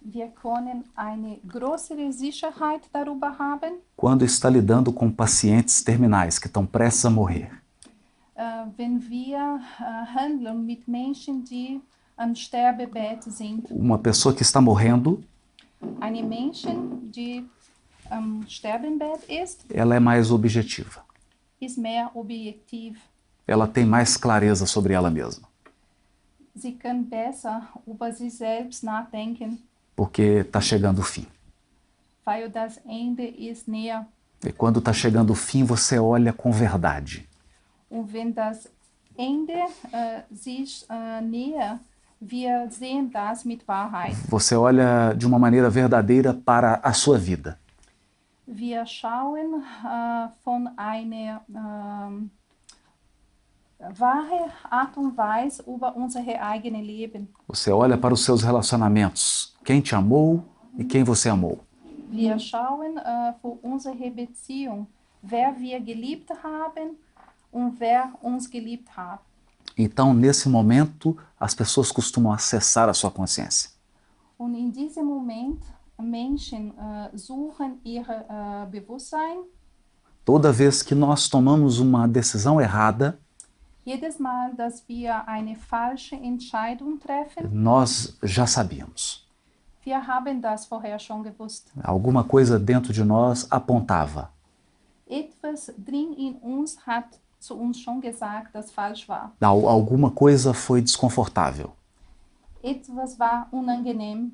[SPEAKER 2] Wir können eine größere Sicherheit darüber haben,
[SPEAKER 1] quando está lidando com pacientes terminais que estão prestes a morrer.
[SPEAKER 2] wenn wir handeln mit Menschen, die am Sterbebett sind.
[SPEAKER 1] Uma pessoa que está morrendo,
[SPEAKER 2] Eine Menschen, die am Sterbenbett ist
[SPEAKER 1] ela é mais objetiva.
[SPEAKER 2] mehr objektiv.
[SPEAKER 1] Ela tem mais clareza sobre ela mesma.
[SPEAKER 2] Sie kann besser über sich selbst nachdenken,
[SPEAKER 1] Porque está chegando o fim.
[SPEAKER 2] weil das Ende ist näher.
[SPEAKER 1] E quando está chegando o fim, você olha com verdade.
[SPEAKER 2] Und wenn das Ende sich näher, wir sehen das mit Wahrheit.
[SPEAKER 1] Você olha de uma maneira verdadeira para a sua vida.
[SPEAKER 2] Wir schauen von einer wahre Art und Weise über unser eigenes Leben.
[SPEAKER 1] Você olha para os seus relacionamentos. Quem te amou e quem você amou.
[SPEAKER 2] Wir schauen für unsere Beziehung, wer wir geliebt haben und wer uns geliebt hat.
[SPEAKER 1] Então, nesse momento, as pessoas costumam acessar a sua consciência.
[SPEAKER 2] Und in diesem Moment Menschen suchen ihr Bewusstsein.
[SPEAKER 1] Toda vez que nós tomamos uma decisão errada,
[SPEAKER 2] Jedes Mal, dass wir eine falsche Entscheidung treffen,
[SPEAKER 1] nós já sabíamos.
[SPEAKER 2] wir haben das vorher schon gewusst.
[SPEAKER 1] Alguma coisa dentro de nós apontava.
[SPEAKER 2] Etwas drin in uns hat zu uns schon gesagt, dass falsch war.
[SPEAKER 1] Alguma coisa foi desconfortável.
[SPEAKER 2] Etwas war unangenehm,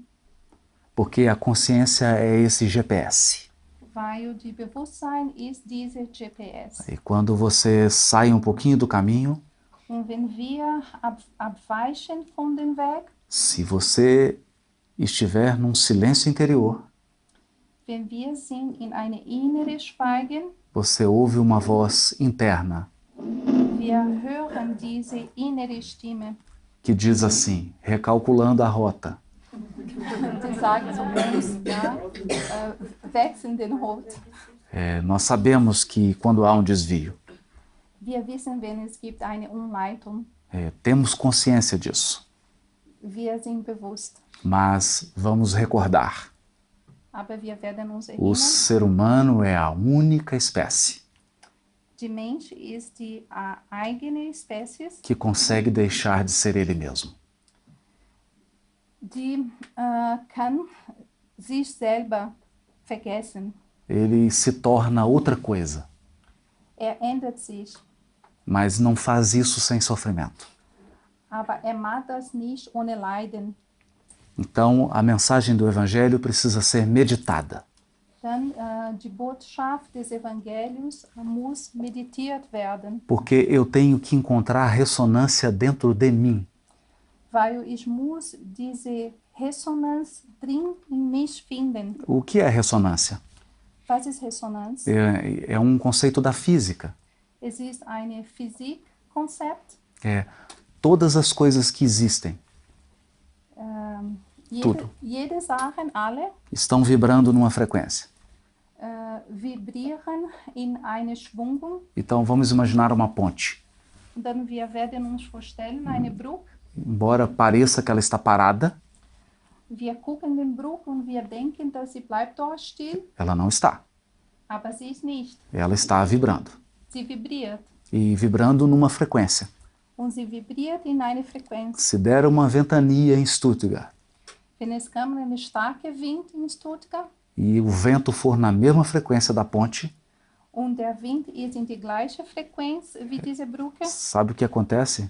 [SPEAKER 1] Porque a consciência é esse GPS.
[SPEAKER 2] weil die Bewusstsein ist diese GPS.
[SPEAKER 1] E quando você sai um pouquinho do caminho,
[SPEAKER 2] Und wenn wir abweichen von dem Weg,
[SPEAKER 1] se você estiver num silêncio interior,
[SPEAKER 2] wenn wir sind in eine innere Schweigen,
[SPEAKER 1] você ouve uma voz interna
[SPEAKER 2] wir hören diese innere Stimme,
[SPEAKER 1] que diz assim, recalculando a rota.
[SPEAKER 2] die sagt zu uns, ja, wechseln den Ort.
[SPEAKER 1] Nós sabemos que quando há um desvio,
[SPEAKER 2] Wir wissen, wenn es gibt eine Umleitung.
[SPEAKER 1] temos consciência disso,
[SPEAKER 2] Wir sind bewusst,
[SPEAKER 1] mas vamos recordar.
[SPEAKER 2] aber wir werden uns
[SPEAKER 1] O
[SPEAKER 2] erinnern,
[SPEAKER 1] ser humano é a única espécie
[SPEAKER 2] die Mensch ist die eigene Spezies,
[SPEAKER 1] que consegue deixar de ser ele mesmo.
[SPEAKER 2] die kann sich selber vergessen.
[SPEAKER 1] Ele se torna outra coisa.
[SPEAKER 2] Ändert sich.
[SPEAKER 1] mas não faz isso sem sofrimento.
[SPEAKER 2] Aber macht das nicht ohne Leiden.
[SPEAKER 1] Então, a mensagem do Evangelho precisa ser meditada.
[SPEAKER 2] Dann die Botschaft des Evangeliums muss meditiert werden,
[SPEAKER 1] Porque eu tenho que encontrar ressonância dentro de mim.
[SPEAKER 2] weil ich muss diese Resonanz drin in mich finden.
[SPEAKER 1] O que é ressonância?
[SPEAKER 2] Was ist Resonanz?
[SPEAKER 1] É um conceito da física.
[SPEAKER 2] Es ist ein Physikkonzept.
[SPEAKER 1] Todas as coisas que existem Tudo.
[SPEAKER 2] Jede Sachen, alle,
[SPEAKER 1] estão vibrando numa frequência.
[SPEAKER 2] vibrieren in eine Schwingung.
[SPEAKER 1] Então, vamos imaginar uma ponte.
[SPEAKER 2] Und dann wir werden uns vorstellen, eine Brücke.
[SPEAKER 1] Embora pareça que ela está parada,
[SPEAKER 2] Wir gucken den Brücke und wir denken, dass sie bleibt dort still,
[SPEAKER 1] ela não está.
[SPEAKER 2] aber sie ist nicht.
[SPEAKER 1] Ela está vibrando.
[SPEAKER 2] Sie vibriert.
[SPEAKER 1] E vibrando numa frequência.
[SPEAKER 2] Und sie vibriert in eine Frequenz.
[SPEAKER 1] Se der uma ventania em Stuttgart
[SPEAKER 2] Wenn es kommt eine starke Wind in Stuttgart
[SPEAKER 1] e o vento for na mesma frequência da ponte,
[SPEAKER 2] und der Wind ist in die gleiche Frequenz wie diese Brücke,
[SPEAKER 1] sabe o que acontece?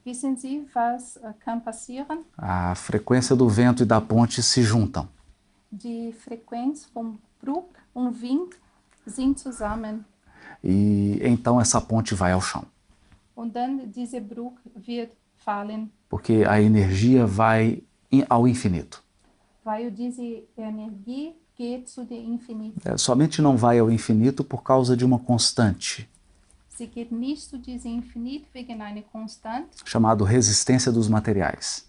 [SPEAKER 2] wissen Sie, was kann passieren?
[SPEAKER 1] A frequência do vento e da ponte se juntam.
[SPEAKER 2] Die Frequenz vom Brücke und Wind sind zusammen.
[SPEAKER 1] E então essa ponte vai ao chão.
[SPEAKER 2] Und dann diese Brücke wird fallen,
[SPEAKER 1] Porque a energia vai ao infinito.
[SPEAKER 2] weil diese Energie geht zu dem Infinito.
[SPEAKER 1] Somente não vai ao infinito por causa de uma constante,
[SPEAKER 2] Sie geht nicht zu diesem Infinit wegen einer Konstante.
[SPEAKER 1] chamado resistência dos materiais.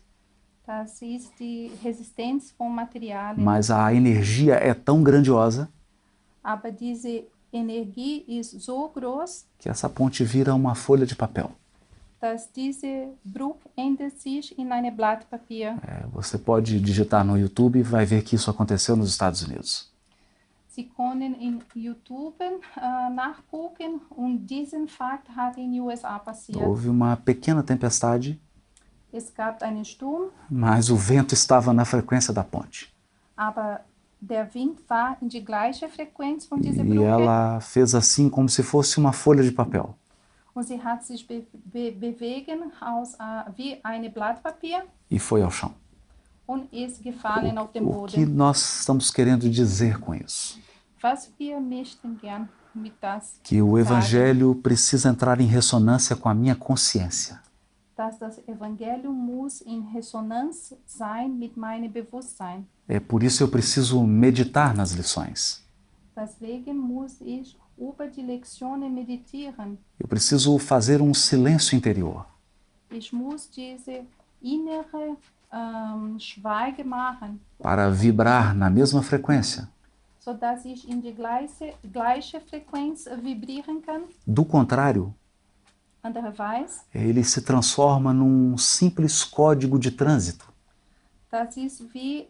[SPEAKER 2] Das ist die Resistenz von Materialien.
[SPEAKER 1] Mas a energia é tão grandiosa
[SPEAKER 2] Aber diese Energie ist so groß,
[SPEAKER 1] que essa ponte vira uma folha de papel.
[SPEAKER 2] dass diese Brücke ändert sich in ein Blatt Papier.
[SPEAKER 1] Você pode digitar no YouTube e vai ver que isso aconteceu nos Estados Unidos.
[SPEAKER 2] Sie können in YouTube nachgucken und diesen Fakt hat in den USA passiert.
[SPEAKER 1] Houve uma pequena tempestade,
[SPEAKER 2] Es gab einen Sturm,
[SPEAKER 1] mas o vento estava na frequência da ponte.
[SPEAKER 2] aber der Wind war in die gleiche Frequenz von dieser
[SPEAKER 1] E
[SPEAKER 2] Brücke
[SPEAKER 1] ela fez assim como se fosse uma folha de papel.
[SPEAKER 2] und sie hat sich bewegen wie ein Blatt Papier
[SPEAKER 1] E foi ao chão.
[SPEAKER 2] und ist gefallen auf den
[SPEAKER 1] O que
[SPEAKER 2] Boden.
[SPEAKER 1] nós estamos querendo dizer com isso?
[SPEAKER 2] Was wir möchten gern mit das
[SPEAKER 1] Que o
[SPEAKER 2] sagen,
[SPEAKER 1] Evangelho precisa entrar em ressonância com a minha consciência.
[SPEAKER 2] dass das Evangelium muss in Resonanz sein mit meinem Bewusstsein.
[SPEAKER 1] Por isso eu preciso meditar nas lições.
[SPEAKER 2] Deswegen muss ich über die Lektionen meditieren.
[SPEAKER 1] Eu preciso fazer um silêncio interior.
[SPEAKER 2] Ich muss diese innere Schweige machen,
[SPEAKER 1] Para vibrar na mesma frequência.
[SPEAKER 2] sodass ich in die gleiche Frequenz vibrieren kann.
[SPEAKER 1] Do contrário,
[SPEAKER 2] Andererweise,
[SPEAKER 1] ele se transforma num simples código de trânsito.
[SPEAKER 2] das ist wie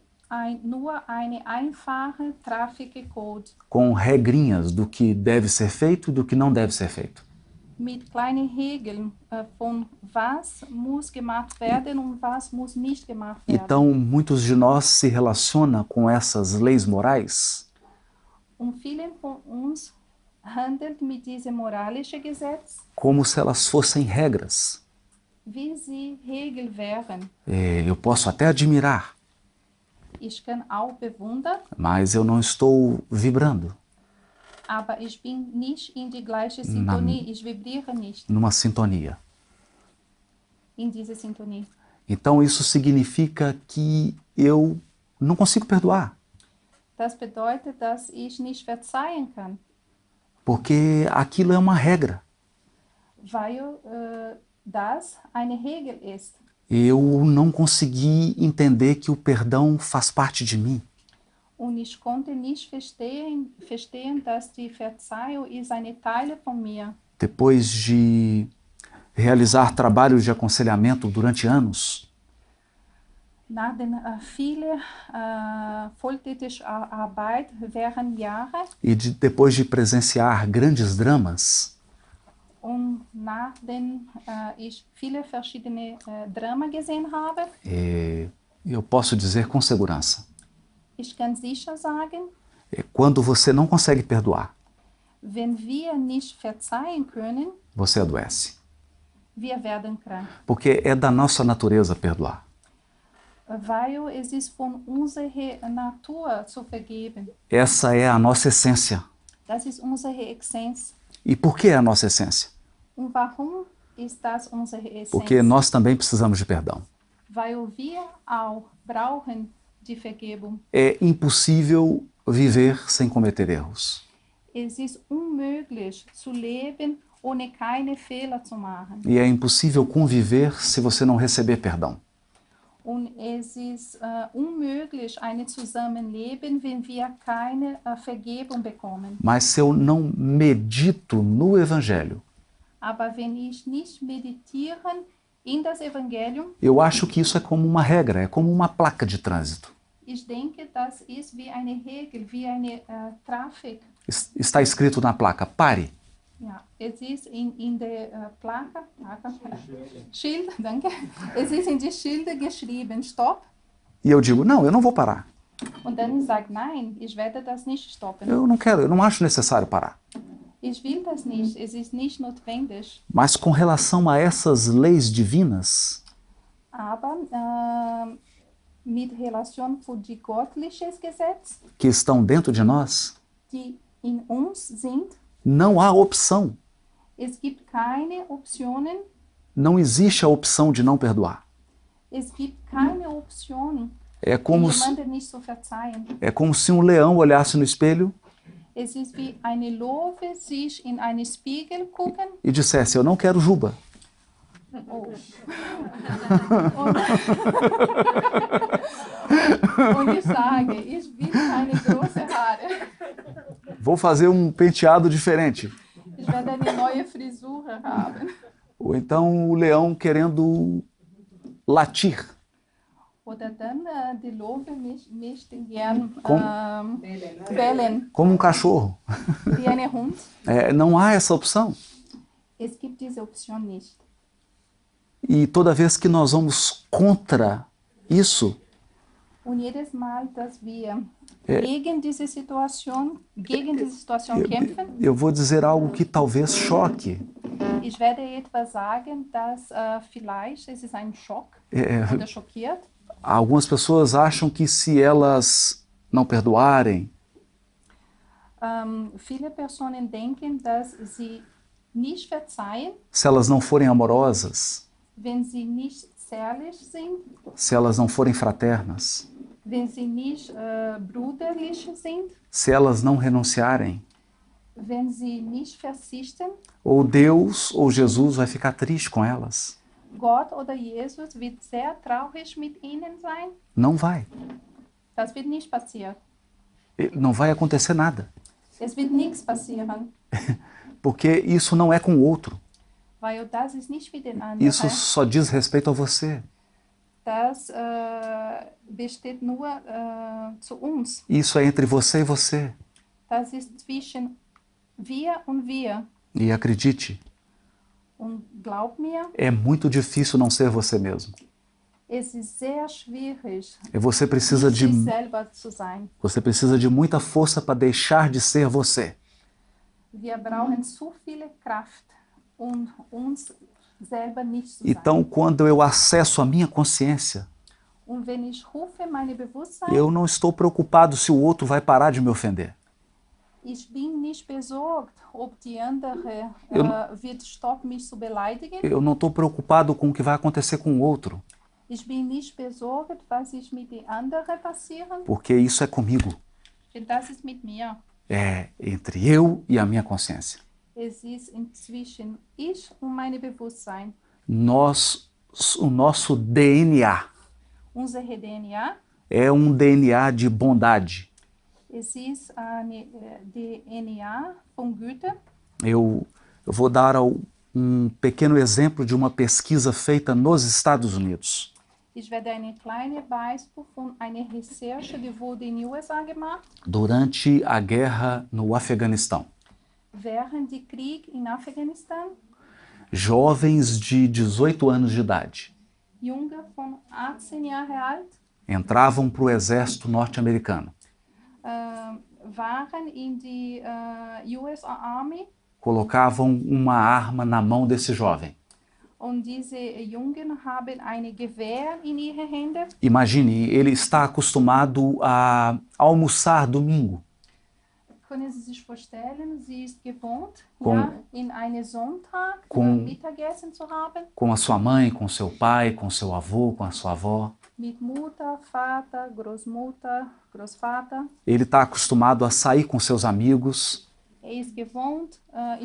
[SPEAKER 2] nur eine einfache Traffic-Code
[SPEAKER 1] Com regrinhas do que deve ser feito e do que não deve ser feito.
[SPEAKER 2] mit kleinen Regeln von was muss gemacht werden und was muss nicht gemacht werden.
[SPEAKER 1] Então, muitos de nós se relacionam com essas leis morais
[SPEAKER 2] Und viele von uns handelt mit diesem moralischen Gesetz,
[SPEAKER 1] como se elas fossem regras.
[SPEAKER 2] wie sie Regeln wären.
[SPEAKER 1] Eu posso até admirar,
[SPEAKER 2] Ich kann auch bewundern,
[SPEAKER 1] mas eu não estou vibrando
[SPEAKER 2] aber ich bin nicht in die gleiche Sintonie. Ich vibriere nicht
[SPEAKER 1] numa sintonia.
[SPEAKER 2] in diese Sintonie.
[SPEAKER 1] Então, isso significa que eu não consigo perdoar,
[SPEAKER 2] Das bedeutet, dass ich nicht verzeihen kann,
[SPEAKER 1] porque aquilo é uma regra.
[SPEAKER 2] weil das eine Regel ist.
[SPEAKER 1] Eu não consegui entender que o perdão faz parte de mim.
[SPEAKER 2] Und ich konnte nicht verstehen, dass die Verzeihung ist eine Teil von mir.
[SPEAKER 1] Depois de realizar trabalhos de aconselhamento durante anos,
[SPEAKER 2] Nach den vielen volltätigen Arbeit während Jahre
[SPEAKER 1] e depois de presenciar grandes dramas,
[SPEAKER 2] und nachdem ich viele verschiedene Dramen gesehen habe,
[SPEAKER 1] eu posso dizer com segurança,
[SPEAKER 2] ich kann sicher sagen,
[SPEAKER 1] quando você não consegue perdoar,
[SPEAKER 2] wenn wir nicht verzeihen können,
[SPEAKER 1] você adoece.
[SPEAKER 2] Wir werden krank.
[SPEAKER 1] Porque é da nossa natureza perdoar.
[SPEAKER 2] Weil es ist von unserer Natur zu vergeben.
[SPEAKER 1] Essa é a nossa essência.
[SPEAKER 2] Das ist unsere Essenz.
[SPEAKER 1] E por que é a nossa essência?
[SPEAKER 2] Und warum ist das unsere Essenz?
[SPEAKER 1] Porque nós também precisamos de perdão.
[SPEAKER 2] Weil wir auch brauchen die Vergebung.
[SPEAKER 1] É impossível viver sem cometer erros.
[SPEAKER 2] Es ist unmöglich zu leben, ohne keine Fehler zu machen.
[SPEAKER 1] E é impossível conviver se você não receber perdão.
[SPEAKER 2] Und es ist unmöglich, ein Zusammenleben, wenn wir keine Vergebung bekommen.
[SPEAKER 1] Mas se eu não medito no Evangelho,
[SPEAKER 2] Aber wenn ich nicht meditieren in das Evangelium,
[SPEAKER 1] eu acho que isso é como uma regra, é como uma placa de trânsito.
[SPEAKER 2] ich denke, das ist wie eine Regel, wie eine Trafik.
[SPEAKER 1] Está escrito na placa, pare.
[SPEAKER 2] Ja, es ist in der Plaque, Schild, danke. Es ist in die Schilder geschrieben, Stopp.
[SPEAKER 1] E eu digo, não, eu não vou parar.
[SPEAKER 2] Und dann sagt, nein, ich werde das nicht stoppen.
[SPEAKER 1] Eu não quero, eu não acho necessário parar.
[SPEAKER 2] Ich will das nicht, es ist nicht notwendig.
[SPEAKER 1] Mas com relação a essas leis divinas,
[SPEAKER 2] Aber mit Relation zu die göttliches Gesetz,
[SPEAKER 1] que estão dentro de nós,
[SPEAKER 2] die in uns sind,
[SPEAKER 1] não há opção.
[SPEAKER 2] es gibt keine Optionen,
[SPEAKER 1] Não existe a opção de não perdoar.
[SPEAKER 2] es gibt keine Option,
[SPEAKER 1] É como,
[SPEAKER 2] jemanden nicht zu verzeihen.
[SPEAKER 1] é como se um leão olhasse no espelho
[SPEAKER 2] Es ist wie eine Löwe sich in einen Spiegel gucken
[SPEAKER 1] e dissesse, eu não quero Juba.
[SPEAKER 2] oh. und ich sage, ich will keine großen Haare.
[SPEAKER 1] Vou fazer um penteado diferente.
[SPEAKER 2] Ich werde eine neue Frisur haben.
[SPEAKER 1] Ou então o leão querendo latir.
[SPEAKER 2] Oder dann die Löwe möchten gern
[SPEAKER 1] bellen. Como um cachorro.
[SPEAKER 2] Wie ein Hund.
[SPEAKER 1] Não há essa opção.
[SPEAKER 2] Es gibt diese Option nicht.
[SPEAKER 1] E toda vez que nós vamos contra isso,
[SPEAKER 2] Und jedes Mal, dass wir gegen diese Situation kämpfen,
[SPEAKER 1] eu vou dizer algo que talvez choque.
[SPEAKER 2] ich werde etwas sagen, das vielleicht, es ist ein Schock oder schockiert.
[SPEAKER 1] Algumas pessoas acham que se elas não perdoarem,
[SPEAKER 2] Viele Personen denken, dass sie nicht verzeihen,
[SPEAKER 1] se elas não forem amorosas,
[SPEAKER 2] wenn sie nicht zärtlich sind,
[SPEAKER 1] se elas não forem fraternas,
[SPEAKER 2] wenn sie nicht brüderlich sind,
[SPEAKER 1] se elas não renunciarem,
[SPEAKER 2] wenn sie nicht verzichten,
[SPEAKER 1] ou Deus ou Jesus vai ficar triste com elas.
[SPEAKER 2] Gott oder Jesus wird sehr traurig mit ihnen sein.
[SPEAKER 1] Não vai.
[SPEAKER 2] Das wird nicht passieren.
[SPEAKER 1] Não vai acontecer nada.
[SPEAKER 2] Es wird nichts passieren,
[SPEAKER 1] Porque isso não é com o outro.
[SPEAKER 2] weil das ist nicht mit den anderen.
[SPEAKER 1] Isso só diz respeito a você.
[SPEAKER 2] Das besteht nur zu uns.
[SPEAKER 1] Isso é entre você e você.
[SPEAKER 2] Das ist zwischen wir und wir.
[SPEAKER 1] E acredite,
[SPEAKER 2] Und glaub mir,
[SPEAKER 1] é muito difícil não ser você mesmo.
[SPEAKER 2] es ist sehr schwierig,
[SPEAKER 1] E você precisa
[SPEAKER 2] sich
[SPEAKER 1] de,
[SPEAKER 2] selber zu sein.
[SPEAKER 1] você precisa de muita força para deixar de ser você.
[SPEAKER 2] Wir brauchen zu viele Kraft, um uns selber nicht zu sein.
[SPEAKER 1] Então, quando eu acesso a minha consciência,
[SPEAKER 2] Und wenn ich rufe meine Bewusstsein,
[SPEAKER 1] eu não estou preocupado se o outro vai parar de me ofender.
[SPEAKER 2] ich bin nicht besorgt, ob die andere wird stoppen, mich zu beleidigen.
[SPEAKER 1] Eu não estou preocupado com o que vai acontecer com o outro,
[SPEAKER 2] Ich bin nicht besorgt, was ist mit den anderen passieren,
[SPEAKER 1] porque isso é comigo.
[SPEAKER 2] denn das ist mit mir.
[SPEAKER 1] É entre eu e a minha consciência.
[SPEAKER 2] Es ist inzwischen ich und meine Bewusstsein.
[SPEAKER 1] O nosso DNA
[SPEAKER 2] Unsere DNA,
[SPEAKER 1] é um DNA de bondade.
[SPEAKER 2] es ist eine DNA von Güte.
[SPEAKER 1] Eu vou dar um pequeno exemplo de uma pesquisa feita nos Estados Unidos.
[SPEAKER 2] Ich werde eine kleine Beispiel von einer Recherche, die wurde in den USA gemacht,
[SPEAKER 1] Durante a guerra no Afeganistão,
[SPEAKER 2] während des Kriegs in Afghanistan.
[SPEAKER 1] jovens de 18 anos de idade
[SPEAKER 2] Junge von 18 Jahren alt
[SPEAKER 1] entravam para o exército norte-americano
[SPEAKER 2] waren in die US Army
[SPEAKER 1] colocavam uma arma na mão desse jovem.
[SPEAKER 2] Und diese Jungen haben ein Gewehr in ihre Hände.
[SPEAKER 1] Imagine, ele está acostumado a almoçar domingo
[SPEAKER 2] Können Sie sich vorstellen, sie ist gewohnt,
[SPEAKER 1] Com-
[SPEAKER 2] ja, in einem Sonntag
[SPEAKER 1] Com-
[SPEAKER 2] Mittagessen zu haben,
[SPEAKER 1] com a sua mãe, com seu pai, com seu avô, com a sua avó.
[SPEAKER 2] mit Mutter, Vater, Großmutter, Großvater.
[SPEAKER 1] Ele está acostumado a sair com seus amigos,
[SPEAKER 2] Ist gewohnt,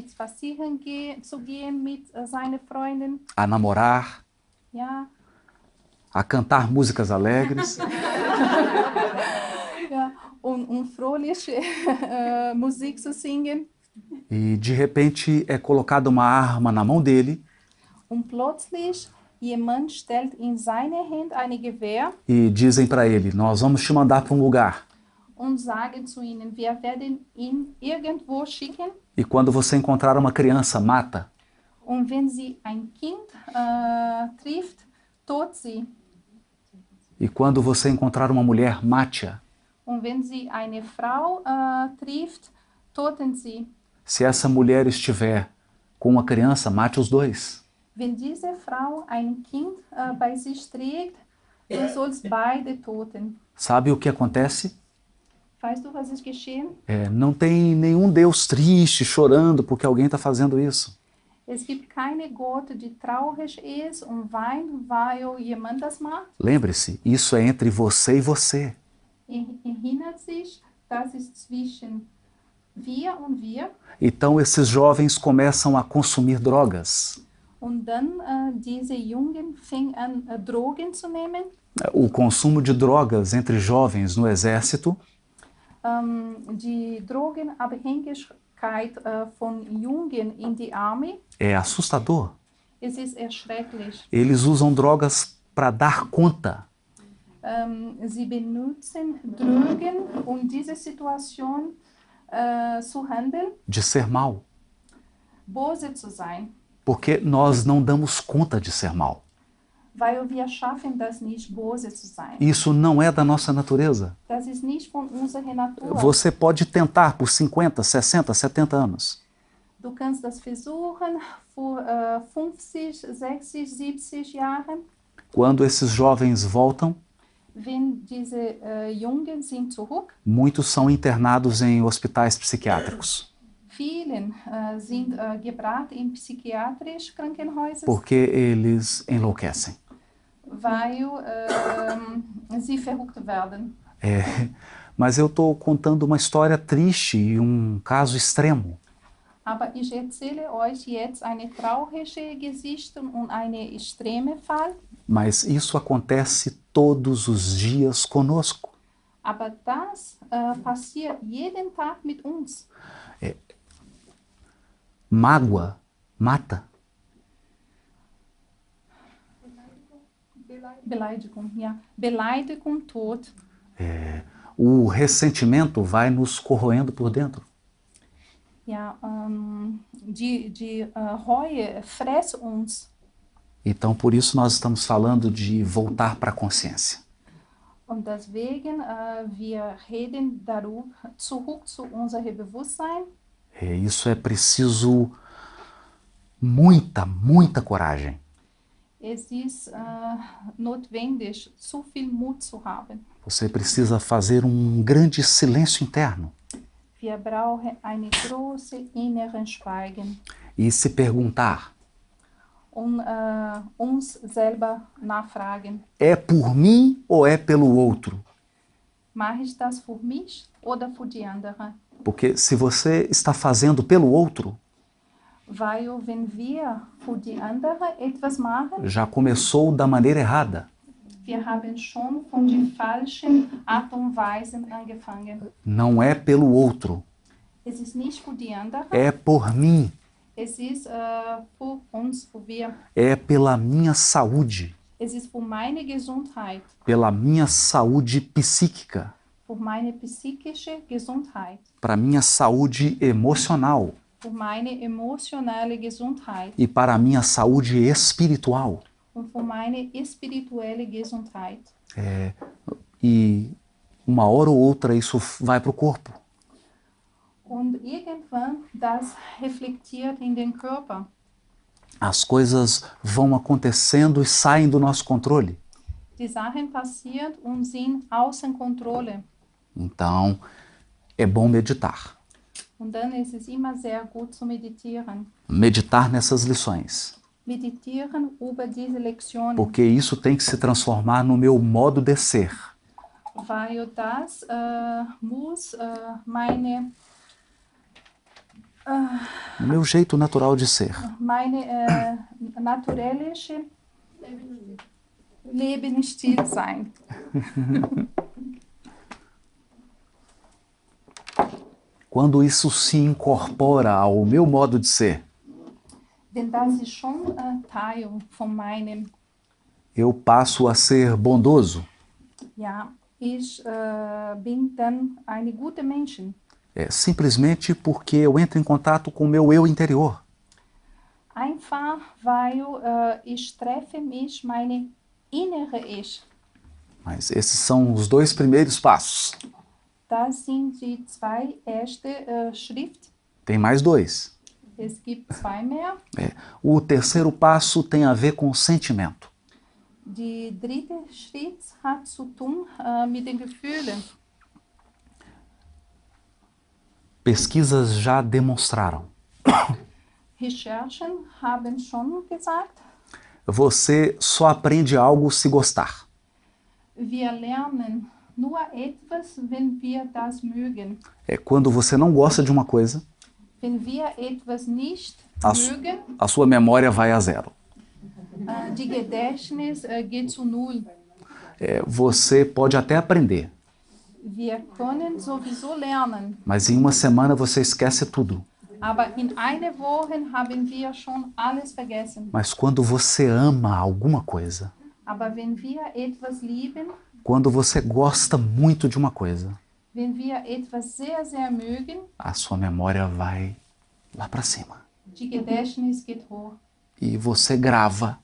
[SPEAKER 2] spazieren zu gehen mit seinen Freunden,
[SPEAKER 1] a namorar,
[SPEAKER 2] ja,
[SPEAKER 1] a cantar músicas alegres.
[SPEAKER 2] ja, und fröhliche Musik zu singen.
[SPEAKER 1] E de repente é colocada uma arma na mão dele
[SPEAKER 2] Und plötzlich jemand stellt in seine Hand ein Gewehr
[SPEAKER 1] e dizem para ele: nós vamos te mandar para um lugar.
[SPEAKER 2] und sagen zu ihnen, wir werden ihn irgendwo schicken.
[SPEAKER 1] E quando você encontrar uma criança, mata.
[SPEAKER 2] Und wenn sie ein Kind trifft, tot sie.
[SPEAKER 1] E quando você encontrar uma mulher, mate-a.
[SPEAKER 2] Und wenn sie eine Frau trifft, toten sie.
[SPEAKER 1] Se essa mulher estiver com uma criança, mate os dois.
[SPEAKER 2] Wenn diese Frau ein Kind bei sich trägt, du sollst beide toten.
[SPEAKER 1] Sabe o que acontece?
[SPEAKER 2] Weißt du, was ist geschehen?
[SPEAKER 1] Não tem nenhum Deus triste, chorando porque alguém está fazendo isso.
[SPEAKER 2] Es gibt keine Gott, die traurig ist und weint, weil jemand das macht.
[SPEAKER 1] Lembre-se, isso é entre você e você.
[SPEAKER 2] Erinnert sich, das ist zwischen wir und wir.
[SPEAKER 1] Então esses jovens começam a consumir drogas.
[SPEAKER 2] Und dann diese Jungen fingen an, Drogen zu nehmen.
[SPEAKER 1] O consumo de drogas entre jovens no exército
[SPEAKER 2] Die Drogenabhängigkeit von Jungen in die Armee,
[SPEAKER 1] é assustador.
[SPEAKER 2] es ist erschrecklich.
[SPEAKER 1] Eles usam drogas para dar conta.
[SPEAKER 2] Sie benutzen Drogen, um diese Situation zu handeln,
[SPEAKER 1] De ser mal.
[SPEAKER 2] böse zu sein.
[SPEAKER 1] Porque nós não damos conta de ser mal.
[SPEAKER 2] Weil wir schaffen das nicht, böse zu sein.
[SPEAKER 1] Isso não é da nossa natureza.
[SPEAKER 2] Das ist nicht von unserer Natur.
[SPEAKER 1] Você pode tentar por 50, 60, 70 anos.
[SPEAKER 2] Du kannst das versuchen vor 50, 60, 70 Jahren.
[SPEAKER 1] Quando esses jovens voltam,
[SPEAKER 2] Wenn diese Jungen sind zurück,
[SPEAKER 1] muitos são internados em hospitais psiquiátricos.
[SPEAKER 2] vielen sind gebracht in psychiatrische Krankenhäuser,
[SPEAKER 1] Porque eles enlouquecem.
[SPEAKER 2] weil sie verrückt werden.
[SPEAKER 1] Mas eu estou contando uma história triste e um caso extremo.
[SPEAKER 2] Aber ich erzähle euch jetzt eine traurige Geschichte und eine extreme Fall.
[SPEAKER 1] Mas isso acontece todos os dias conosco.
[SPEAKER 2] Aber das passiert jeden Tag mit uns.
[SPEAKER 1] Mágoa mata.
[SPEAKER 2] Beleidigung, ja. Beleidigung, Tod.
[SPEAKER 1] O ressentimento vai nos corroendo por dentro.
[SPEAKER 2] Ja, die Reue frisst uns.
[SPEAKER 1] Então, por isso nós estamos falando de voltar para a consciência.
[SPEAKER 2] Und deswegen, wir reden darüber, zurück zu unserem Bewusstsein.
[SPEAKER 1] Isso é preciso muita coragem.
[SPEAKER 2] Es ist notwendig, zu viel Mut zu haben.
[SPEAKER 1] Você precisa fazer um grande silêncio interno
[SPEAKER 2] Wir brauchen eine große inneren Schweigen
[SPEAKER 1] e se perguntar:
[SPEAKER 2] und uns selber nachfragen.
[SPEAKER 1] é por mim ou é pelo outro?
[SPEAKER 2] Mache ich das für mich oder für die anderen?
[SPEAKER 1] Porque se você está fazendo pelo outro,
[SPEAKER 2] Weil wenn wir für die anderen etwas machen,
[SPEAKER 1] já começou da maneira errada.
[SPEAKER 2] wir haben schon von der falschen Art und Weise angefangen.
[SPEAKER 1] Não é pelo outro,
[SPEAKER 2] Es ist nicht für die anderen,
[SPEAKER 1] é por mim,
[SPEAKER 2] es ist für uns, für wir.
[SPEAKER 1] é pela minha saúde,
[SPEAKER 2] Es ist für meine Gesundheit,
[SPEAKER 1] pela minha saúde psíquica,
[SPEAKER 2] für meine psychische Gesundheit,
[SPEAKER 1] para minha saúde emocional
[SPEAKER 2] für meine emotionale Gesundheit
[SPEAKER 1] e para a minha saúde espiritual.
[SPEAKER 2] und für meine spirituelle Gesundheit.
[SPEAKER 1] E uma hora ou outra isso vai para o corpo.
[SPEAKER 2] Und irgendwann Laufe, das reflektiert in den Körper.
[SPEAKER 1] As coisas vão acontecendo e saem do nosso controle.
[SPEAKER 2] Die Sachen passieren und sind außer Kontrolle.
[SPEAKER 1] Então, é bom meditar.
[SPEAKER 2] Und dann ist es immer sehr gut zu meditieren.
[SPEAKER 1] Meditar nessas lições.
[SPEAKER 2] Meditieren über diese Lektionen.
[SPEAKER 1] Porque isso tem que se transformar no meu modo de ser.
[SPEAKER 2] Weil das muss meine
[SPEAKER 1] No meu jeito natural de ser.
[SPEAKER 2] Natürliche Lebensstil sein.
[SPEAKER 1] Quando isso se incorpora ao meu modo de ser,
[SPEAKER 2] Denn das ist schon Teil von meinem.
[SPEAKER 1] eu passo a ser bondoso.
[SPEAKER 2] Ja, ich bin dann eine gute Mensch.
[SPEAKER 1] Simplesmente porque eu entro em contato com o meu eu interior.
[SPEAKER 2] Einfach, weil ich treffe mich meine innere Ich.
[SPEAKER 1] Mas esses são os dois primeiros passos.
[SPEAKER 2] Das sind die zwei erste Schritt.
[SPEAKER 1] Tem mais dois.
[SPEAKER 2] Es gibt zwei mehr.
[SPEAKER 1] O terceiro passo tem a ver com o sentimento.
[SPEAKER 2] Die dritte Schritt hat zu tun mit den Gefühlen.
[SPEAKER 1] Pesquisas já demonstraram.
[SPEAKER 2] Recherchen haben schon gesagt,
[SPEAKER 1] Você só aprende algo se gostar.
[SPEAKER 2] wir lernen nur etwas, wenn wir das mögen.
[SPEAKER 1] Quando você não gosta de uma coisa,
[SPEAKER 2] Wenn wir etwas nicht mögen,
[SPEAKER 1] a sua memória vai a zero.
[SPEAKER 2] die Gedächtnis geht zu null.
[SPEAKER 1] Você pode até aprender,
[SPEAKER 2] Wir können sowieso lernen,
[SPEAKER 1] mas em uma semana você esquece tudo.
[SPEAKER 2] aber in einer Woche haben wir schon alles vergessen.
[SPEAKER 1] Mas quando você ama alguma coisa,
[SPEAKER 2] Aber wenn wir etwas lieben,
[SPEAKER 1] quando você gosta muito de uma coisa,
[SPEAKER 2] wenn wir etwas sehr, sehr mögen,
[SPEAKER 1] a sua memória vai lá para cima.
[SPEAKER 2] die Gedächtnis geht hoch.
[SPEAKER 1] E você grava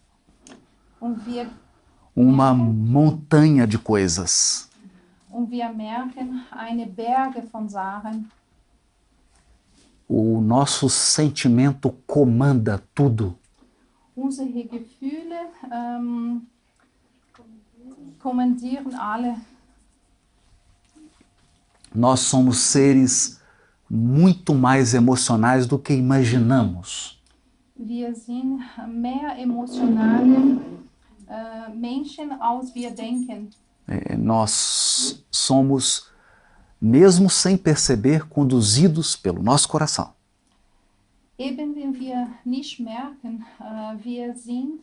[SPEAKER 2] Und wir
[SPEAKER 1] uma montanha de coisas.
[SPEAKER 2] merken eine Berge von Sachen.
[SPEAKER 1] O nosso sentimento comanda tudo.
[SPEAKER 2] Unsere Gefühle kommandieren alle.
[SPEAKER 1] Nós somos seres muito mais emocionais do que imaginamos.
[SPEAKER 2] Wir sind mehr emotionale Menschen, als wir denken.
[SPEAKER 1] Nós somos, mesmo sem perceber, conduzidos pelo nosso coração.
[SPEAKER 2] Eben wenn wir nicht merken, wir sind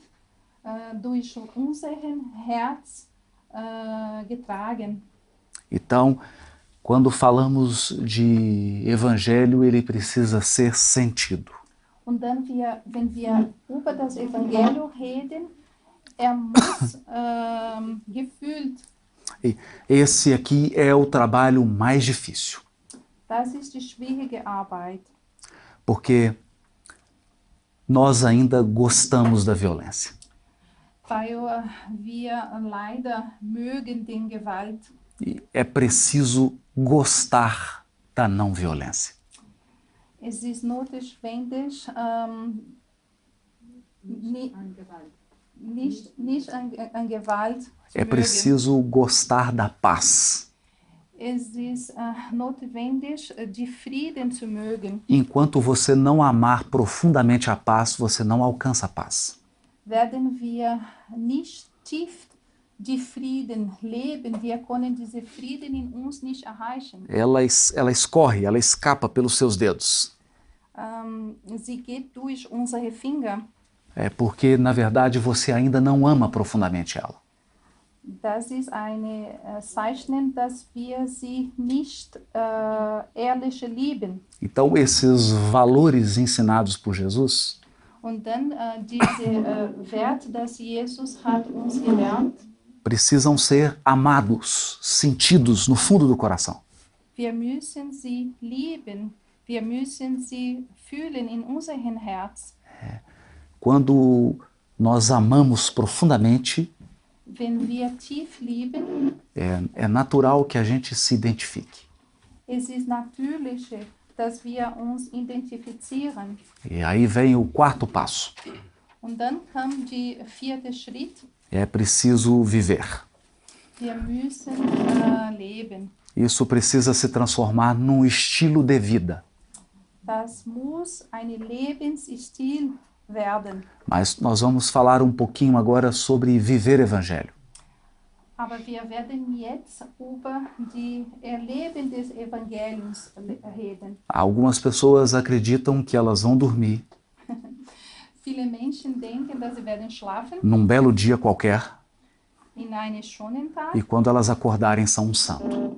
[SPEAKER 2] durch unseren Herz getragen.
[SPEAKER 1] Então, quando falamos de evangelho, ele precisa ser sentido.
[SPEAKER 2] Und dann, wenn wir über das Evangelium reden, muss gefühlt.
[SPEAKER 1] E esse aqui é o trabalho mais difícil.
[SPEAKER 2] Das ist die schwierige Arbeit.
[SPEAKER 1] Porque nós ainda gostamos da violência.
[SPEAKER 2] Weil wir leider mögen den Gewalt.
[SPEAKER 1] E é preciso gostar da não violência.
[SPEAKER 2] Es ist notwendig, nicht an Gewalt zu
[SPEAKER 1] É
[SPEAKER 2] mögen.
[SPEAKER 1] preciso gostar da paz.
[SPEAKER 2] Es ist notwendig, die Frieden zu mögen.
[SPEAKER 1] Enquanto você não amar profundamente a paz, você não alcança a paz.
[SPEAKER 2] Werden wir nicht tief die Frieden leben, wir können diese Frieden in uns nicht erreichen.
[SPEAKER 1] Ela escorre, ela escapa pelos seus dedos.
[SPEAKER 2] Sie geht durch unsere Finger.
[SPEAKER 1] É porque, na verdade, você ainda não ama profundamente ela.
[SPEAKER 2] Das ist eine Zeichen, dass wir sie nicht ehrlich lieben.
[SPEAKER 1] Então, esses valores ensinados por Jesus,
[SPEAKER 2] Und dann diese Wert, das Jesus hat uns gelernt,
[SPEAKER 1] precisam ser amados, sentidos no fundo do coração.
[SPEAKER 2] wir müssen sie lieben, wir müssen sie fühlen in unserem Herz.
[SPEAKER 1] Quando nós amamos profundamente,
[SPEAKER 2] Wenn wir tief lieben,
[SPEAKER 1] é natural que a gente se identifique.
[SPEAKER 2] es ist natürlich, dass wir uns identifizieren.
[SPEAKER 1] E aí vem o quarto passo.
[SPEAKER 2] Und dann kam der vierte Schritt.
[SPEAKER 1] É preciso viver.
[SPEAKER 2] Wir müssen leben.
[SPEAKER 1] Isso precisa se transformar num estilo de vida.
[SPEAKER 2] Das muss ein Lebensstil werden.
[SPEAKER 1] Mas nós vamos falar um pouquinho agora sobre viver evangelho.
[SPEAKER 2] Aber wir werden jetzt über die Erleben des Evangeliums reden.
[SPEAKER 1] Algumas pessoas acreditam que elas vão dormir
[SPEAKER 2] Viele Menschen denken, dass sie werden schlafen
[SPEAKER 1] num belo dia qualquer
[SPEAKER 2] in einem schönen Tag.
[SPEAKER 1] e quando elas acordarem são um santo.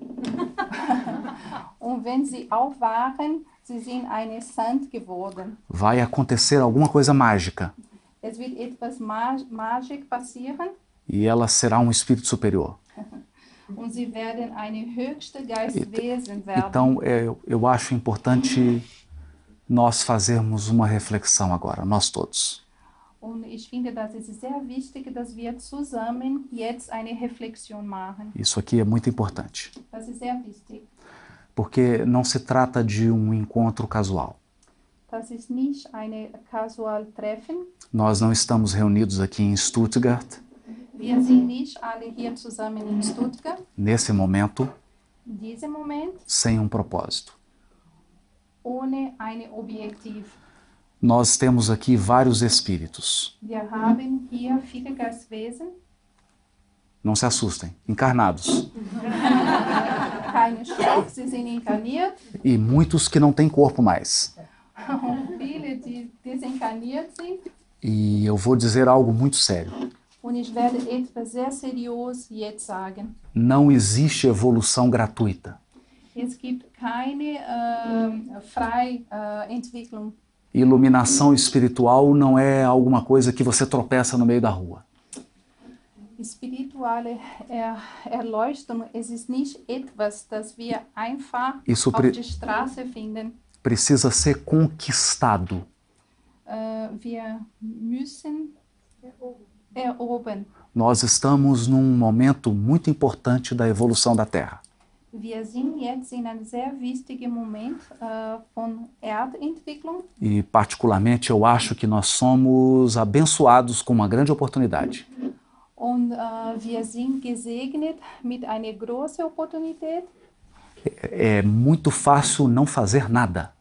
[SPEAKER 2] Und wenn sie aufwachen, sie sind eine Saint geworden.
[SPEAKER 1] Vai acontecer alguma coisa mágica
[SPEAKER 2] Es wird etwas Magisch passieren
[SPEAKER 1] e ela será um espírito superior.
[SPEAKER 2] und sie werden eine höchste Geistwesen werden.
[SPEAKER 1] Então, eu acho importante nós fazermos uma reflexão agora, nós todos.
[SPEAKER 2] Und ich finde, das ist sehr wichtig, dass wir zusammen jetzt eine Reflexion machen.
[SPEAKER 1] Isso aqui é muito importante,
[SPEAKER 2] Das ist sehr wichtig.
[SPEAKER 1] porque não se trata de um encontro casual.
[SPEAKER 2] Das ist nicht eine casual Treffen.
[SPEAKER 1] Nós não estamos reunidos aqui em Stuttgart,
[SPEAKER 2] Wir sind nicht alle hier zusammen in Stuttgart,
[SPEAKER 1] nesse momento,
[SPEAKER 2] in diesem Moment,
[SPEAKER 1] sem um propósito.
[SPEAKER 2] ohne ein Objektiv.
[SPEAKER 1] Nós temos aqui vários espíritos,
[SPEAKER 2] Wir haben hier viele Geistwesen,
[SPEAKER 1] não se assustem, encarnados,
[SPEAKER 2] keine Stoff, sie sind inkarniert,
[SPEAKER 1] e muitos que não têm corpo mais.
[SPEAKER 2] und viele, die desinkarniert sind.
[SPEAKER 1] E eu vou dizer algo muito sério.
[SPEAKER 2] Und ich werde etwas sehr seriös jetzt sagen.
[SPEAKER 1] Não existe evolução gratuita.
[SPEAKER 2] Es gibt keine Freientwicklung.
[SPEAKER 1] Iluminação espiritual não é alguma coisa que você tropeça no meio da rua.
[SPEAKER 2] Spirituelle Erleuchtung, es ist nicht etwas, das wir einfach
[SPEAKER 1] Isso
[SPEAKER 2] auf der Straße finden.
[SPEAKER 1] Precisa ser conquistado.
[SPEAKER 2] Wir müssen erobern.
[SPEAKER 1] Nós estamos num momento muito importante da evolução da Terra.
[SPEAKER 2] Wir sind jetzt in einem sehr wichtigen Moment von Erdentwicklung.
[SPEAKER 1] E, particularmente, eu acho que nós somos abençoados com uma grande oportunidade.
[SPEAKER 2] Und wir sind gesegnet mit einer großen Opportunität.
[SPEAKER 1] É muito fácil não fazer nada.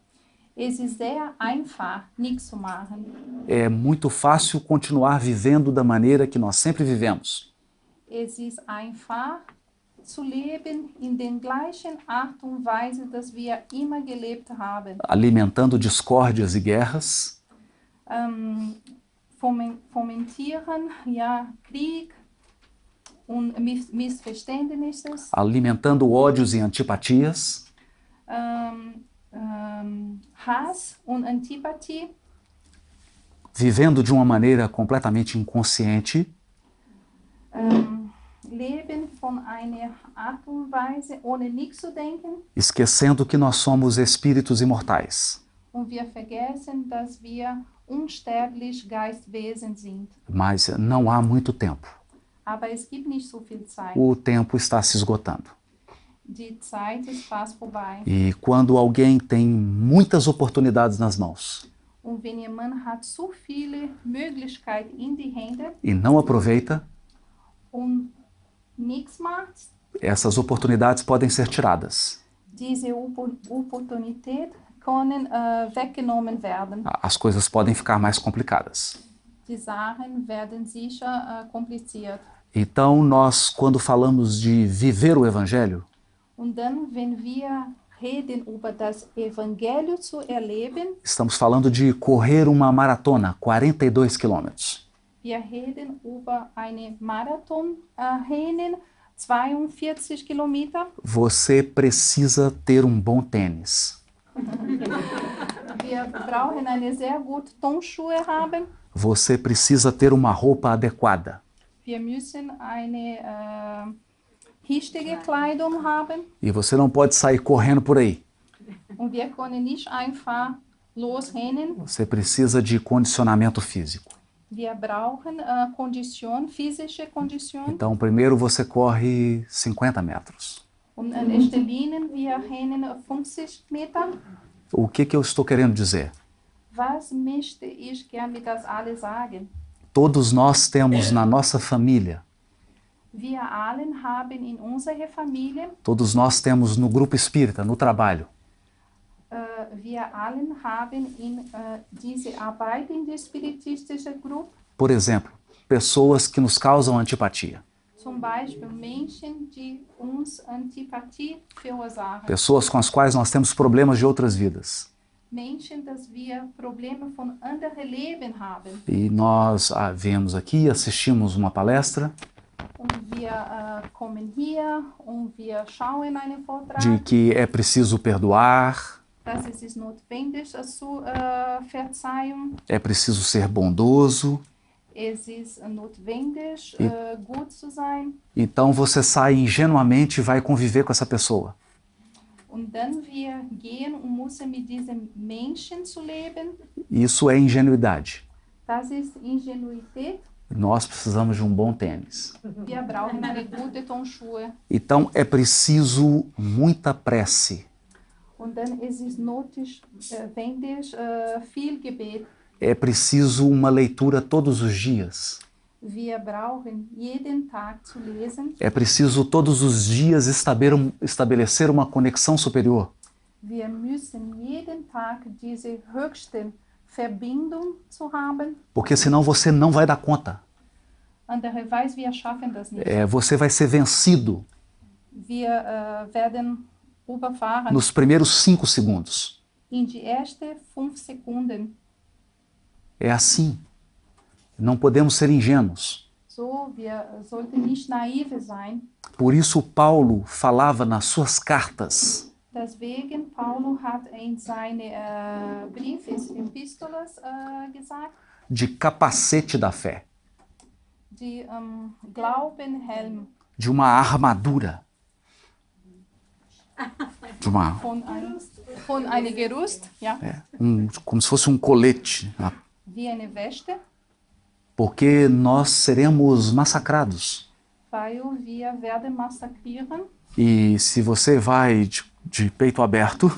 [SPEAKER 2] Es ist sehr einfach, nichts zu machen.
[SPEAKER 1] É muito fácil continuar vivendo da maneira que nós sempre vivemos.
[SPEAKER 2] Es ist einfach zu leben in der gleichen Art und Weise, dass wir immer gelebt haben.
[SPEAKER 1] Alimentando discórdias e guerras,
[SPEAKER 2] Fomentieren, ja, Krieg und Missverständnisse,
[SPEAKER 1] alimentando ódios e antipatias,
[SPEAKER 2] Hass und Antipathie,
[SPEAKER 1] vivendo de uma maneira completamente inconsciente,
[SPEAKER 2] Leben von einer Art und Weise, ohne nichts zu denken.
[SPEAKER 1] esquecendo que nós somos espíritos imortais.
[SPEAKER 2] Und wir vergessen, dass wir unsterblich Geistwesen sind.
[SPEAKER 1] Mas não há muito tempo.
[SPEAKER 2] Aber es gibt nicht so viel Zeit.
[SPEAKER 1] O tempo está se esgotando.
[SPEAKER 2] Die Zeit ist fast vorbei.
[SPEAKER 1] E quando alguém tem muitas oportunidades nas mãos
[SPEAKER 2] Und wenn jemand hat so viele Möglichkeiten in die Hände
[SPEAKER 1] e não aproveita,
[SPEAKER 2] und nichts macht,
[SPEAKER 1] essas oportunidades podem ser tiradas.
[SPEAKER 2] diese Opportunität können weggenommen werden.
[SPEAKER 1] As coisas podem ficar mais complicadas.
[SPEAKER 2] Die Sachen werden sicher kompliziert.
[SPEAKER 1] Então, nós, quando falamos de viver o Evangelho,
[SPEAKER 2] Und dann, wenn wir reden über das Evangelium zu erleben,
[SPEAKER 1] estamos falando de correr uma maratona, 42 quilômetros.
[SPEAKER 2] wir reden über eine Marathon-Rennen, 42 Kilometer.
[SPEAKER 1] Você precisa ter um bom tênis.
[SPEAKER 2] Wir brauchen eine sehr gute Turnschuhe haben.
[SPEAKER 1] Você precisa ter uma roupa adequada.
[SPEAKER 2] Wir müssen eine richtige Kleidung haben.
[SPEAKER 1] E você não pode sair correndo por aí.
[SPEAKER 2] Und wir können nicht einfach losrennen.
[SPEAKER 1] Você precisa de condicionamento físico.
[SPEAKER 2] Wir brauchen Kondition, physische Kondition.
[SPEAKER 1] Então, primeiro você corre 50 metros.
[SPEAKER 2] Und in erster Linie, wir rennen 50 Meter.
[SPEAKER 1] O que eu estou querendo dizer?
[SPEAKER 2] Was möchte ich gern mit das alle sagen?
[SPEAKER 1] Todos nós temos na nossa família,
[SPEAKER 2] Wir allen haben in unserer Familie,
[SPEAKER 1] todos nós temos no grupo espírita, no trabalho,
[SPEAKER 2] wir allen haben in diese Arbeit in der spiritistischen Gruppe,
[SPEAKER 1] por exemplo, pessoas que nos causam antipatia,
[SPEAKER 2] zum Beispiel Menschen, die uns Antipathie verursachen.
[SPEAKER 1] pessoas com as quais nós temos problemas de outras vidas.
[SPEAKER 2] Menschen, dass wir Probleme von anderen Leben haben.
[SPEAKER 1] E nós viemos aqui, assistimos uma palestra
[SPEAKER 2] Und wir kommen hier und wir schauen einen Vortrag,
[SPEAKER 1] de que é preciso perdoar,
[SPEAKER 2] dass es ist notwendig zu verzeihen.
[SPEAKER 1] é preciso ser bondoso.
[SPEAKER 2] Es ist notwendig, gut zu sein.
[SPEAKER 1] Então você sai ingenuamente e vai conviver com essa pessoa.
[SPEAKER 2] Und dann wir gehen und müssen mit diesen Menschen zu leben.
[SPEAKER 1] Isso é ingenuidade.
[SPEAKER 2] Das ist Ingenuität.
[SPEAKER 1] Nós precisamos de um bom tênis.
[SPEAKER 2] Wir brauchen eine gute Turnschuhe.
[SPEAKER 1] Então é preciso muita prece.
[SPEAKER 2] Und dann es ist notwendig, viel Gebet.
[SPEAKER 1] É preciso uma leitura todos os dias.
[SPEAKER 2] Wir brauchen jeden Tag zu lesen.
[SPEAKER 1] É preciso todos os dias estabelecer uma conexão superior.
[SPEAKER 2] Wir müssen jeden Tag diese höchste Verbindung zu haben.
[SPEAKER 1] Porque senão você não vai dar conta.
[SPEAKER 2] Andererweise wir schaffen das nicht.
[SPEAKER 1] Você vai ser vencido
[SPEAKER 2] Wir werden überfahren
[SPEAKER 1] nos primeiros 5 segundos.
[SPEAKER 2] in die ersten 5 Sekunden.
[SPEAKER 1] É assim. Não podemos ser ingênuos.
[SPEAKER 2] So, wir sollten nicht naive sein.
[SPEAKER 1] Por isso Paulo falava nas suas cartas
[SPEAKER 2] Deswegen Paulo hat in seine Epistolas gesagt,
[SPEAKER 1] de capacete da fé,
[SPEAKER 2] die Glaubenhelm
[SPEAKER 1] de uma armadura, de uma,
[SPEAKER 2] von einem Gerüst, ja,
[SPEAKER 1] como se fosse um colete,
[SPEAKER 2] wie eine Weste,
[SPEAKER 1] porque nós seremos massacrados.
[SPEAKER 2] weil wir werden massakrieren.
[SPEAKER 1] E se você vai de peito aberto,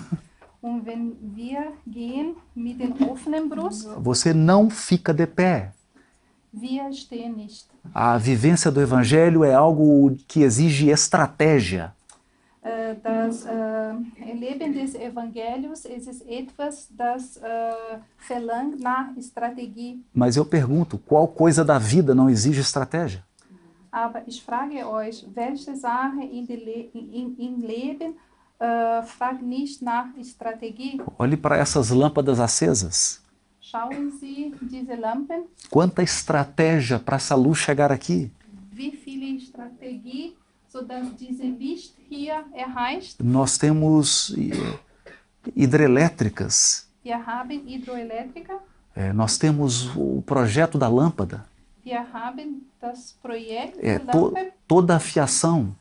[SPEAKER 2] Und wenn wir gehen mit dem offenen Brust,
[SPEAKER 1] você não fica de pé.
[SPEAKER 2] wir stehen nicht.
[SPEAKER 1] A vivência do Evangelho é algo que exige estratégia.
[SPEAKER 2] Das Leben des Evangeliums es ist etwas, das verlangt nach Strategie.
[SPEAKER 1] Mas eu pergunto, qual coisa da vida não exige estratégia?
[SPEAKER 2] Aber ich frage euch, welche Sache im Leben fragt nicht nach Strategie?
[SPEAKER 1] Olhe para essas lâmpadas acesas.
[SPEAKER 2] Schauen Sie diese Lampen,
[SPEAKER 1] Quanta estratégia para essa luz chegar aqui.
[SPEAKER 2] wie viele Strategie, sodass diese Licht hier erreicht.
[SPEAKER 1] Nós temos hidrelétricas,
[SPEAKER 2] Wir haben Hydroelektriker,
[SPEAKER 1] nós temos o projeto da lâmpada,
[SPEAKER 2] wir haben das Projekt der Lampe,
[SPEAKER 1] toda a fiação.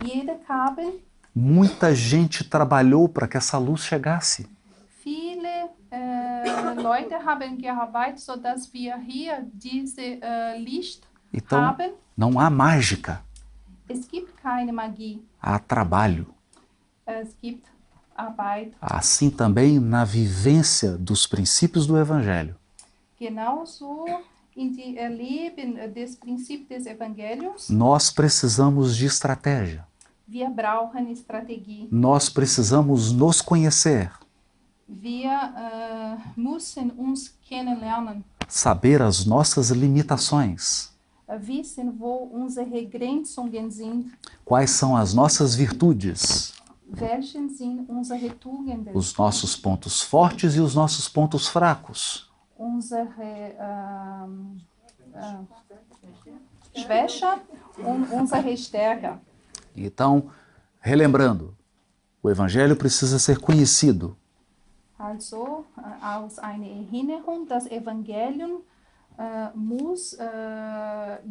[SPEAKER 2] jede Kabel.
[SPEAKER 1] Muita gente trabalhou para que essa luz chegasse.
[SPEAKER 2] Viele Leute haben gearbeitet, sodass wir hier diese Licht
[SPEAKER 1] Então,
[SPEAKER 2] haben.
[SPEAKER 1] não há mágica,
[SPEAKER 2] Es gibt keine Magie,
[SPEAKER 1] há trabalho.
[SPEAKER 2] es gibt Arbeit.
[SPEAKER 1] Assim também na vivência dos princípios do Evangelho.
[SPEAKER 2] Genauso in die Leben des Prinzips des Evangeliums.
[SPEAKER 1] Nós precisamos de estratégia.
[SPEAKER 2] Wir brauchen Strategie.
[SPEAKER 1] Nós precisamos nos conhecer,
[SPEAKER 2] Wir müssen uns kennenlernen,
[SPEAKER 1] saber as nossas limitações,
[SPEAKER 2] wissen, wo unsere Grenzungen sind,
[SPEAKER 1] quais são as nossas virtudes,
[SPEAKER 2] welchen sind unsere Tugenden,
[SPEAKER 1] os nossos pontos fortes e os nossos pontos fracos.
[SPEAKER 2] unsere Schwäche und unsere Stärke.
[SPEAKER 1] Então, relembrando, o Evangelho precisa ser conhecido.
[SPEAKER 2] Also aus einer Erinnerung, das Evangelium muss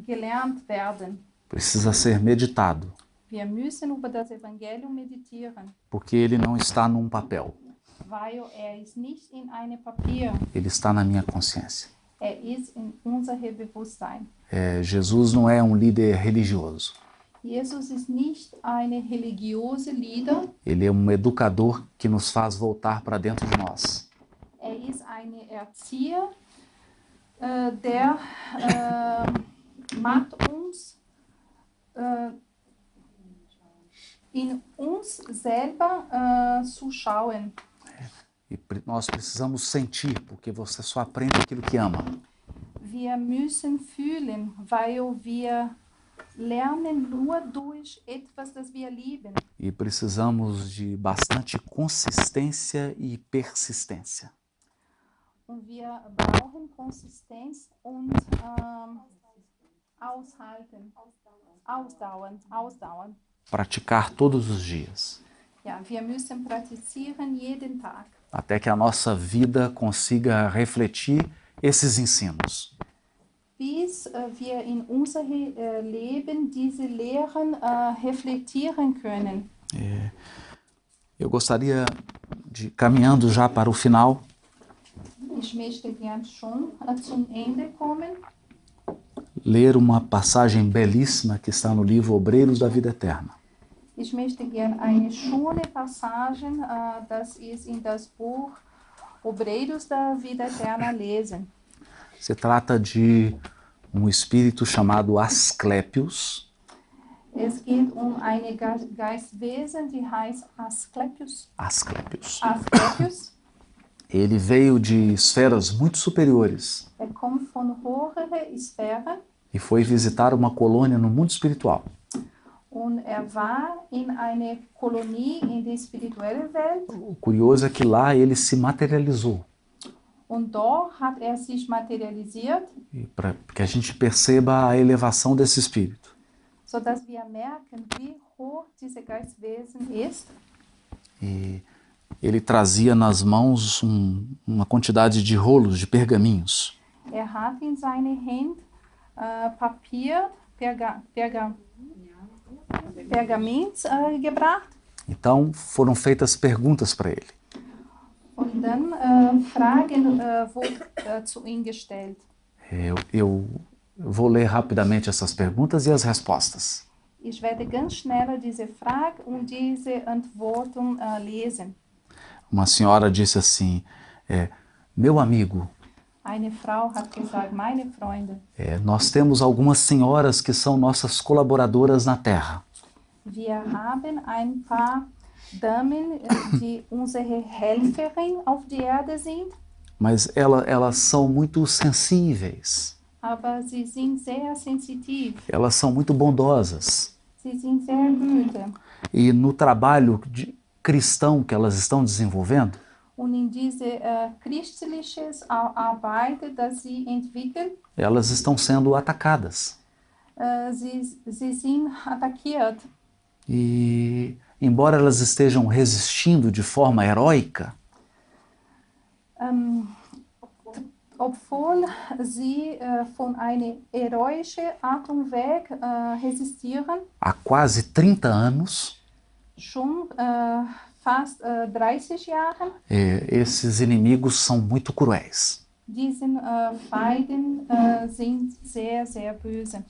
[SPEAKER 2] gelernt werden.
[SPEAKER 1] Precisa ser meditado,
[SPEAKER 2] Wir müssen über das Evangelium meditieren,
[SPEAKER 1] porque ele não está num papel,
[SPEAKER 2] weil ist nicht in einem Papier,
[SPEAKER 1] ele está na minha consciência.
[SPEAKER 2] ist in unserem Bewusstsein.
[SPEAKER 1] Jesus não é um líder religioso.
[SPEAKER 2] Jesus ist nicht eine religiöse Leader,
[SPEAKER 1] Ele é um educador que nos faz voltar para dentro de nós.
[SPEAKER 2] ist eine Erzieher, der macht uns in uns selber zu schauen.
[SPEAKER 1] E nós precisamos sentir, porque você só aprende aquilo que ama.
[SPEAKER 2] Wir müssen fühlen, weil wir lernen nur durch etwas, das wir lieben.
[SPEAKER 1] E precisamos de bastante consistência e persistência.
[SPEAKER 2] Und wir brauchen Konsistenz und aushalten, ausdauern.
[SPEAKER 1] Praticar todos os dias,
[SPEAKER 2] Ja, wir müssen praktizieren jeden Tag,
[SPEAKER 1] até que a nossa vida consiga refletir esses ensinos.
[SPEAKER 2] bis wir in unser Leben diese Lehren reflektieren können.
[SPEAKER 1] Eu gostaria de, caminhando já para o final,
[SPEAKER 2] Ich möchte gern schon zum Ende kommen.
[SPEAKER 1] ler uma passagem belíssima que está no livro Obreiros da Vida Eterna.
[SPEAKER 2] Ich möchte gern eine schöne Passage, das ist in das Buch Obreiros da Vida Eterna lesen.
[SPEAKER 1] Se trata de um espírito chamado Asclépios,
[SPEAKER 2] Es geht eine Geistwesen, die heißt Asklepios.
[SPEAKER 1] Asclépios.
[SPEAKER 2] Asklepios.
[SPEAKER 1] Ele veio de esferas muito superiores
[SPEAKER 2] Kommt von höheren Sphären
[SPEAKER 1] e foi visitar uma colônia no mundo espiritual.
[SPEAKER 2] und war in eine Kolonie in die spirituelle Welt.
[SPEAKER 1] O curioso é que lá ele se materializou.
[SPEAKER 2] Und dort hat sich materialisiert,
[SPEAKER 1] Para que a gente perceba a elevação desse espírito.
[SPEAKER 2] sodass wir merken, wie hoch diese Geistwesen ist.
[SPEAKER 1] E ele trazia nas mãos uma quantidade de rolos, de pergaminhos.
[SPEAKER 2] Hat in seine Hände Papier, Pergament gebracht.
[SPEAKER 1] Então foram feitas perguntas para ele.
[SPEAKER 2] Und dann Fragen wurden zu ihm gestellt.
[SPEAKER 1] Eu vou ler rapidamente essas perguntas e as respostas.
[SPEAKER 2] Ich werde ganz schnell diese Frage und diese Antworten lesen.
[SPEAKER 1] Uma senhora disse assim, meu amigo,
[SPEAKER 2] Eine Frau hat gesagt, meine Freunde,
[SPEAKER 1] nós temos algumas senhoras que são nossas colaboradoras na Terra.
[SPEAKER 2] wir haben ein paar Damen, die unsere Helferin auf die Erde sind,
[SPEAKER 1] Mas elas são muito sensíveis,
[SPEAKER 2] aber sie sind sehr sensitiv,
[SPEAKER 1] elas são muito bondosas.
[SPEAKER 2] sie sind sehr gütig.
[SPEAKER 1] E no trabalho cristão que elas estão desenvolvendo,
[SPEAKER 2] Und in diese christliche Arbeit, das sie entwickeln,
[SPEAKER 1] elas estão sendo atacadas.
[SPEAKER 2] sie sind attackiert.
[SPEAKER 1] E, embora elas estejam resistindo de forma heróica,
[SPEAKER 2] Obwohl sie von einer heroischen Art und Weg resistieren,
[SPEAKER 1] há quase 30 anos,
[SPEAKER 2] schon fast 30 Jahre,
[SPEAKER 1] esses inimigos são muito cruéis.
[SPEAKER 2] diese Feinden sind sehr, sehr böse.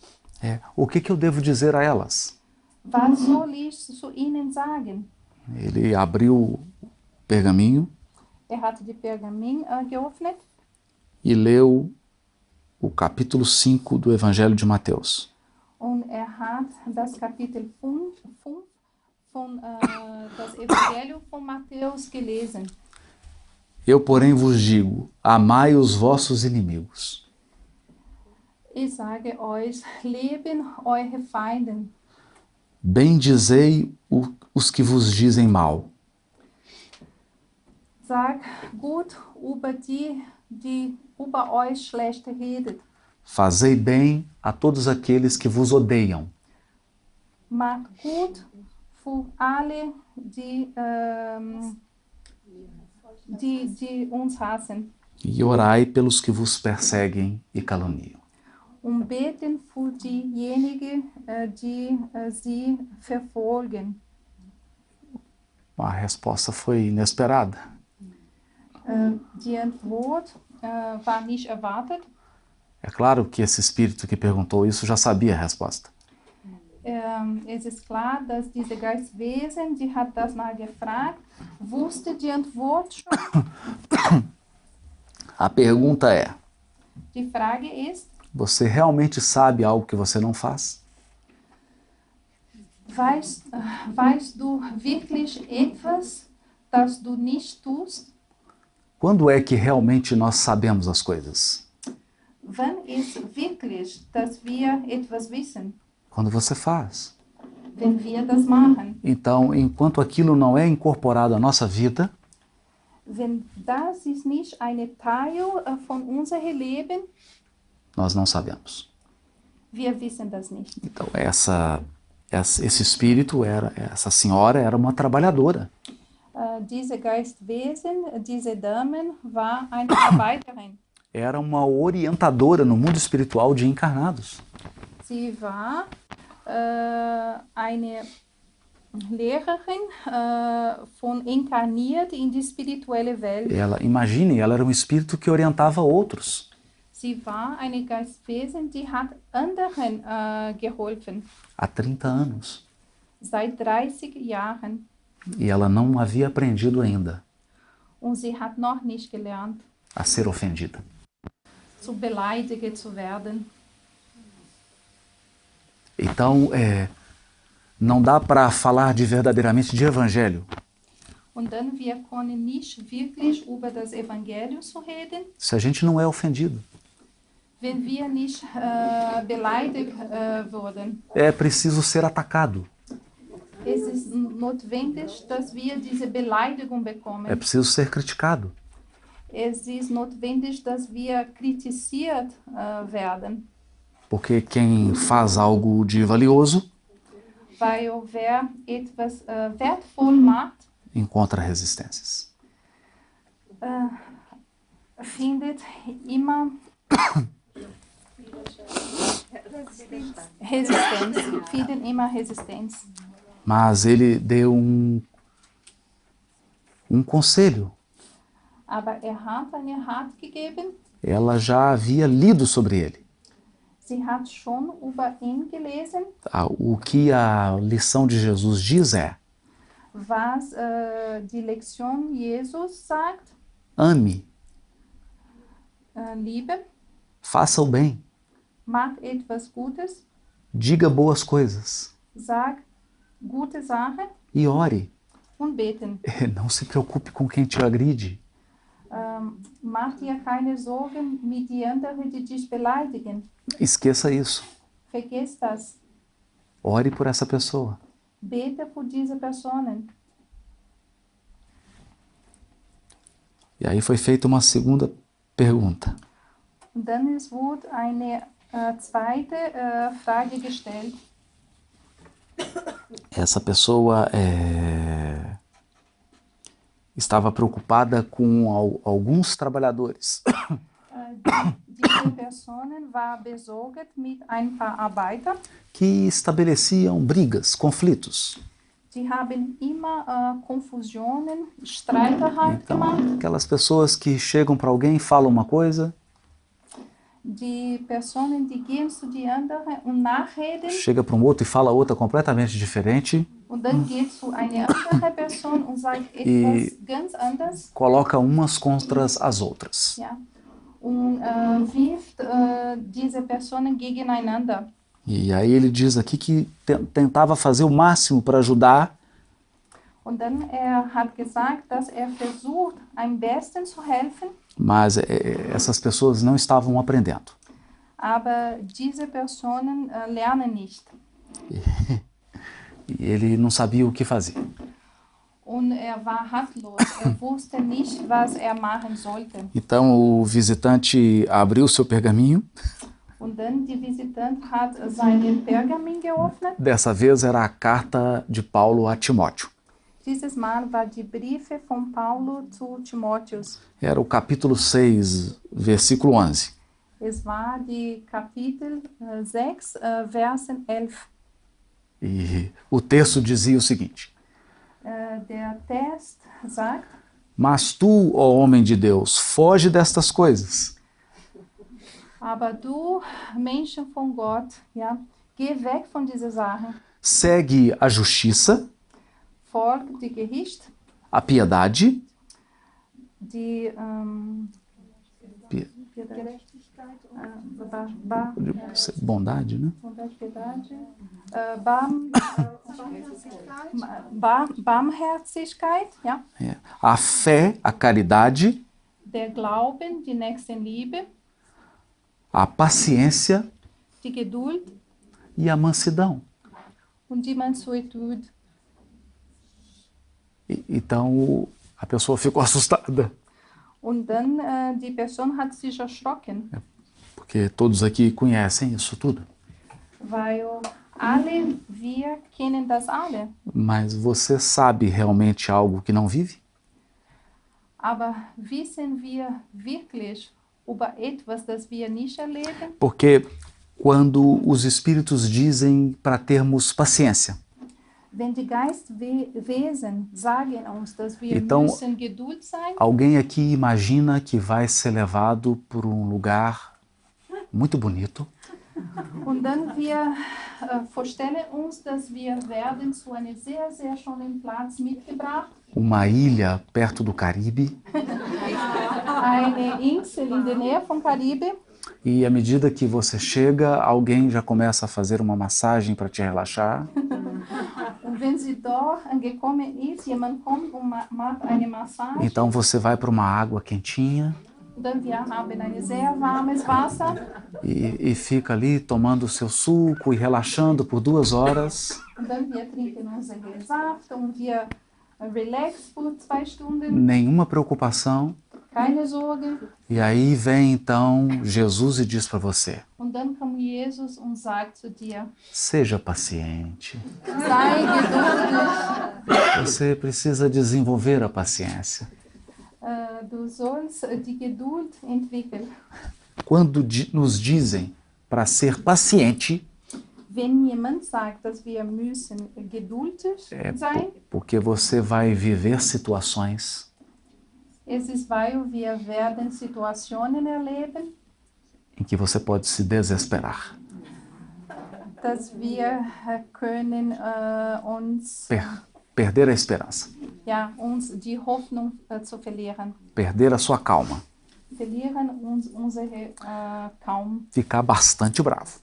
[SPEAKER 1] O que eu devo dizer a elas?
[SPEAKER 2] Was soll ich zu ihnen sagen?
[SPEAKER 1] Ele abriu o pergaminho
[SPEAKER 2] Hat die Pergamin geöffnet
[SPEAKER 1] e leu o capítulo 5 do Evangelho de Mateus.
[SPEAKER 2] und hat das Kapitel 5 von das Evangelium von Matthäus gelesen.
[SPEAKER 1] Eu, porém, vos digo, amai os vossos inimigos.
[SPEAKER 2] Ich sage euch, lieben eure Feinden.
[SPEAKER 1] Bendizei os que vos dizem mal.
[SPEAKER 2] Sag gut über die, die über euch schlecht redet.
[SPEAKER 1] Fazei bem a todos aqueles que vos odeiam.
[SPEAKER 2] Macht gut für alle, die uns hassen.
[SPEAKER 1] E orai pelos que vos perseguem e caluniam.
[SPEAKER 2] Und beten für diejenigen, die sie verfolgen.
[SPEAKER 1] A resposta foi inesperada.
[SPEAKER 2] Die Antwort war nicht erwartet.
[SPEAKER 1] É claro que esse espírito que perguntou isso já sabia a resposta.
[SPEAKER 2] Es ist klar, dass diese Geistwesen, die hat das mal gefragt, wusste die Antwort schon.
[SPEAKER 1] A pergunta é:
[SPEAKER 2] Die Frage ist,
[SPEAKER 1] você realmente sabe algo que você não faz?
[SPEAKER 2] weißt du wirklich etwas, das du nicht tust?
[SPEAKER 1] Quando é que realmente nós sabemos as coisas?
[SPEAKER 2] Wann ist wirklich, dass wir etwas wissen?
[SPEAKER 1] Quando você faz.
[SPEAKER 2] Wenn wir das machen.
[SPEAKER 1] Então, enquanto aquilo não é incorporado à nossa vida,
[SPEAKER 2] Wenn das ist nicht ein Teil von unserem Leben,
[SPEAKER 1] nós não sabemos.
[SPEAKER 2] wir wissen das nicht.
[SPEAKER 1] Então, esse espírito, essa senhora era uma trabalhadora.
[SPEAKER 2] Diese Geistwesen, diese Damen, war eine Arbeiterin.
[SPEAKER 1] Era uma orientadora no mundo espiritual de encarnados.
[SPEAKER 2] Sie war eine Lehrerin von inkarniert in die spirituelle Welt.
[SPEAKER 1] Imagine, ela era um espírito que orientava outros.
[SPEAKER 2] Sie war eine Geistwesen, die hat anderen geholfen.
[SPEAKER 1] Há 30 anos.
[SPEAKER 2] Seit 30 Jahren.
[SPEAKER 1] E ela não havia aprendido ainda.
[SPEAKER 2] Und sie hat noch nicht gelernt,
[SPEAKER 1] a ser ofendida.
[SPEAKER 2] zu beleidigt zu werden.
[SPEAKER 1] Então, não dá para falar verdadeiramente de evangelho
[SPEAKER 2] Und dann wir können nicht wirklich über das Evangelium zu reden,
[SPEAKER 1] se a gente não é ofendido.
[SPEAKER 2] wenn wir nicht beleidigt wurden.
[SPEAKER 1] É preciso ser atacado.
[SPEAKER 2] Es ist notwendig, dass wir diese Beleidigung bekommen.
[SPEAKER 1] É preciso ser criticado.
[SPEAKER 2] Es ist notwendig, dass wir kritisiert werden.
[SPEAKER 1] Porque quem faz algo de valioso
[SPEAKER 2] Weil wer etwas wertvoll macht,
[SPEAKER 1] encontra resistências.
[SPEAKER 2] findet immer Resistenz. Finden immer Resistenz.
[SPEAKER 1] Mas ele deu um conselho.
[SPEAKER 2] Aber hat einen Rat gegeben.
[SPEAKER 1] Ela já havia lido sobre ele.
[SPEAKER 2] Sie hat schon über ihn gelesen.
[SPEAKER 1] O que a lição de Jesus diz é:
[SPEAKER 2] Was die Lektion Jesus sagt,
[SPEAKER 1] ame,
[SPEAKER 2] liebe,
[SPEAKER 1] faça o bem,
[SPEAKER 2] mach etwas Gutes,
[SPEAKER 1] diga boas coisas
[SPEAKER 2] sag gute Sachen
[SPEAKER 1] e ore.
[SPEAKER 2] und beten.
[SPEAKER 1] Não se preocupe com quem te agride.
[SPEAKER 2] Mach dir keine Sorgen mit die anderen, die dich beleidigen.
[SPEAKER 1] Esqueça isso.
[SPEAKER 2] Vergiss das.
[SPEAKER 1] Ore por essa pessoa.
[SPEAKER 2] Bete für diese Personen.
[SPEAKER 1] E aí foi feita uma segunda pergunta.
[SPEAKER 2] Und dann wurde eine zweite Frage gestellt.
[SPEAKER 1] Essa pessoa estava preocupada com alguns trabalhadores.
[SPEAKER 2] Diese Person war besorgt mit ein paar Arbeitern.
[SPEAKER 1] Que estabeleciam brigas, conflitos.
[SPEAKER 2] Die haben immer Konfusionen, Streiterheit
[SPEAKER 1] Então,
[SPEAKER 2] gemacht.
[SPEAKER 1] aquelas pessoas que chegam para alguém e falam uma coisa,
[SPEAKER 2] Die Personen, die gehen zu die anderen und nachreden.
[SPEAKER 1] chega para um outro e fala outra completamente diferente,
[SPEAKER 2] Und dann geht zu einer anderen Person und sagt etwas ganz anderes.
[SPEAKER 1] coloca umas contra as outras.
[SPEAKER 2] Ja. Und wirft diese Personen gegeneinander.
[SPEAKER 1] E aí ele diz aqui que tentava fazer o máximo para ajudar,
[SPEAKER 2] Und dann hat gesagt, dass versucht, am besten zu helfen,
[SPEAKER 1] mas essas pessoas não estavam aprendendo.
[SPEAKER 2] aber diese Personen lernen nicht.
[SPEAKER 1] E ele não sabia o que fazer.
[SPEAKER 2] Und war ratlos. Wusste nicht, was machen sollte.
[SPEAKER 1] Então o visitante abriu seu pergaminho.
[SPEAKER 2] Und dann die Visitant hat seinen Pergamin geöffnet.
[SPEAKER 1] Dessa vez era a carta de Paulo a Timóteo.
[SPEAKER 2] Dieses Mal war die Briefe von Paulo zu Timotheus.
[SPEAKER 1] Era o capítulo 6, versículo 11.
[SPEAKER 2] Es war die Kapitel 6, Versen 11.
[SPEAKER 1] E o texto dizia o seguinte:
[SPEAKER 2] Der Text sagt:
[SPEAKER 1] Mas tu, ó homem de Deus, foge destas coisas.
[SPEAKER 2] Aber du, Menschen von Gott, ja, geh weg von dieser Sache.
[SPEAKER 1] segue a justiça,
[SPEAKER 2] folgt die Gericht,
[SPEAKER 1] a piedade,
[SPEAKER 2] die
[SPEAKER 1] pi- bondade, né?
[SPEAKER 2] Bondade, Piedade, Barmherzigkeit, ja,
[SPEAKER 1] A fé, a caridade,
[SPEAKER 2] der Glauben, die Nächstenliebe,
[SPEAKER 1] a paciência
[SPEAKER 2] die Geduld
[SPEAKER 1] e a mansidão.
[SPEAKER 2] und die Mansuetude.
[SPEAKER 1] Então a pessoa ficou assustada,
[SPEAKER 2] Und dann, die Person hat sich erschrocken,
[SPEAKER 1] porque todos aqui conhecem isso tudo.
[SPEAKER 2] weil alle, wir kennen das alle.
[SPEAKER 1] Mas você sabe realmente algo que não vive?
[SPEAKER 2] Aber wissen wir wirklich über etwas, das wir nicht erleben?
[SPEAKER 1] Porque quando os espíritos dizem para termos paciência,
[SPEAKER 2] Wenn die Geistwesen sagen uns, dass wir
[SPEAKER 1] Então,
[SPEAKER 2] müssen Geduld sein,
[SPEAKER 1] alguém aqui imagina que vai ser levado por um lugar muito bonito,
[SPEAKER 2] und dann wir vorstellen uns, dass wir werden zu einem sehr, sehr schönen Platz mitgebracht,
[SPEAKER 1] uma ilha perto do Caribe,
[SPEAKER 2] eine Insel in der Nähe vom Karibe,
[SPEAKER 1] e à medida que você chega, alguém já começa a fazer uma massagem para te relaxar,
[SPEAKER 2] und wenn sie dort angekommen ist, jemand kommt und macht eine Massage,
[SPEAKER 1] então você vai para uma água quentinha
[SPEAKER 2] und dann wir haben ein sehr warmes Wasser,
[SPEAKER 1] e fica ali tomando o seu suco e relaxando por 2 horas.
[SPEAKER 2] und dann wir trinken unseren Saft und wir relax por 2 Stunden,
[SPEAKER 1] Nenhuma preocupação.
[SPEAKER 2] keine Sorge.
[SPEAKER 1] E aí vem então Jesus e diz para você:
[SPEAKER 2] Und dann kommt Jesus und sagt zu dir,
[SPEAKER 1] seja paciente.
[SPEAKER 2] sei geduldig,
[SPEAKER 1] Você precisa desenvolver a paciência.
[SPEAKER 2] du sollst die Geduld entwickeln.
[SPEAKER 1] Quando nos dizem para ser paciente,
[SPEAKER 2] Wenn jemand sagt, dass wir müssen geduldig sein,
[SPEAKER 1] porque você vai viver situações
[SPEAKER 2] es ist, weil wir werden Situationen erleben,
[SPEAKER 1] em que você pode se desesperar,
[SPEAKER 2] dass wir können uns
[SPEAKER 1] perder a esperança,
[SPEAKER 2] die Hoffnung zu verlieren.
[SPEAKER 1] perder a sua calma,
[SPEAKER 2] Verlieren uns unsere Kaum.
[SPEAKER 1] ficar bastante bravo.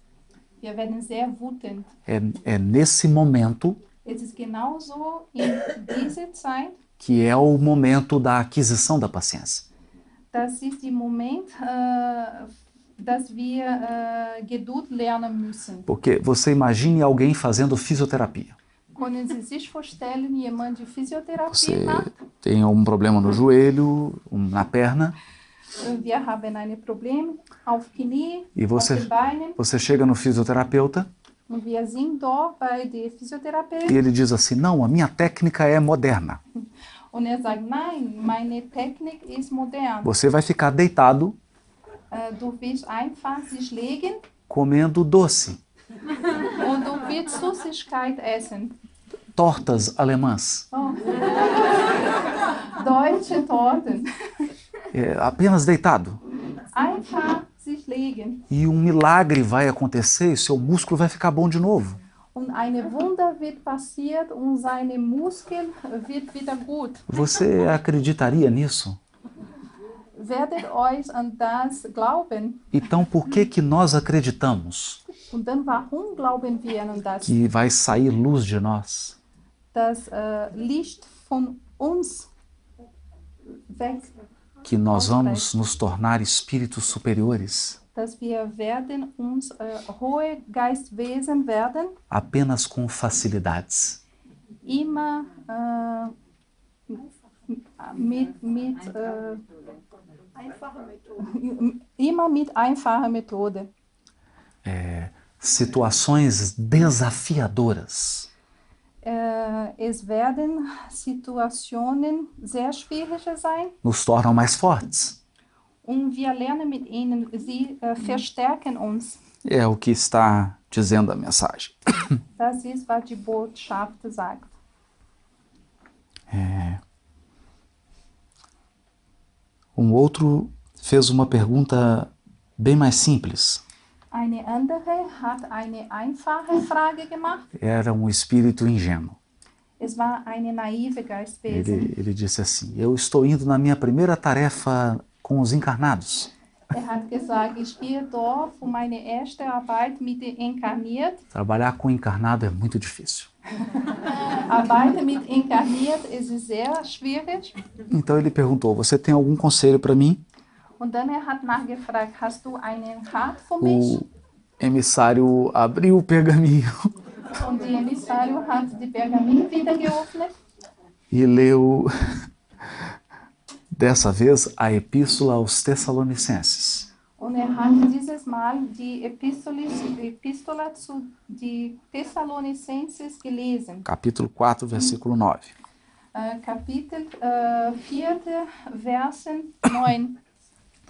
[SPEAKER 2] Wir werden sehr wütend.
[SPEAKER 1] É nesse momento
[SPEAKER 2] Es ist genauso in dieser Zeit,
[SPEAKER 1] que é o momento da aquisição da paciência.
[SPEAKER 2] das ist der Moment, dass wir Geduld lernen müssen.
[SPEAKER 1] Porque você imagine alguém fazendo fisioterapia.
[SPEAKER 2] Können Sie sich vorstellen, jemand die Physiotherapie
[SPEAKER 1] Você
[SPEAKER 2] macht?
[SPEAKER 1] tem um problema no joelho, na perna,
[SPEAKER 2] Wir haben ein Problem auf Knie,
[SPEAKER 1] e
[SPEAKER 2] auf den Beinen,
[SPEAKER 1] você chega no fisioterapeuta
[SPEAKER 2] und wir sind dort bei der
[SPEAKER 1] e
[SPEAKER 2] Physiotherapie
[SPEAKER 1] ele diz assim: não, a minha técnica é moderna.
[SPEAKER 2] und sagt, nein, meine Technik ist modern.
[SPEAKER 1] Você vai ficar deitado
[SPEAKER 2] Du willst einfach sich legen
[SPEAKER 1] comendo doce,
[SPEAKER 2] und du willst Süßigkeit essen.
[SPEAKER 1] tortas alemãs.
[SPEAKER 2] Oh. Deutsche Torten.
[SPEAKER 1] Apenas deitado.
[SPEAKER 2] Einfach sich legen.
[SPEAKER 1] E um milagre vai acontecer e seu músculo vai ficar bom de novo.
[SPEAKER 2] Und eine Wunder wird passiert und seine Muskel wird wieder gut.
[SPEAKER 1] Você acreditaria nisso?
[SPEAKER 2] Werdet euch an das glauben.
[SPEAKER 1] Então por que nós acreditamos
[SPEAKER 2] Und dann, warum glauben wir an das?
[SPEAKER 1] que vai sair luz de nós?
[SPEAKER 2] Das Licht von uns weg,
[SPEAKER 1] Que nós vamos nos tornar espíritos superiores
[SPEAKER 2] dass wir werden uns hohe Geistwesen werden,
[SPEAKER 1] apenas com facilidades.
[SPEAKER 2] immer immer mit einfacher Methode.
[SPEAKER 1] Situações desafiadoras.
[SPEAKER 2] Es werden Situationen sehr schwierig sein
[SPEAKER 1] Nos tornam mais fortes.
[SPEAKER 2] und wir lernen mit ihnen, sie verstärken uns.
[SPEAKER 1] É o que está dizendo a mensagem.
[SPEAKER 2] Das ist, was die Botschaft sagt.
[SPEAKER 1] Um outro fez uma pergunta bem mais simples.
[SPEAKER 2] Eine andere hat eine einfache Frage gemacht.
[SPEAKER 1] Era um espírito ingênuo.
[SPEAKER 2] Es war eine naive Geistwesen.
[SPEAKER 1] Ele disse assim: eu estou indo na minha primeira tarefa com os encarnados.
[SPEAKER 2] Hat gesagt, ich gehe dort für meine erste Arbeit mit den Inkarniert.
[SPEAKER 1] Trabalhar com encarnado é muito difícil.
[SPEAKER 2] Arbeiten mit Inkarniert ist sehr schwierig.
[SPEAKER 1] Então ele perguntou: você tem algum conselho para mim?
[SPEAKER 2] Und dann hat nachgefragt, hast du einen Rat für mich?
[SPEAKER 1] O emissário abriu o pergaminho
[SPEAKER 2] Und die Emissario hat die Pergamin wieder geöffnet
[SPEAKER 1] e leu, dessa vez, a Epístola aos Tessalonicenses.
[SPEAKER 2] und hat dieses Mal die Epistola zu die Thessalonicenses gelesen.
[SPEAKER 1] Capítulo 4, versículo 9.
[SPEAKER 2] Kapitel 4, Versen 9.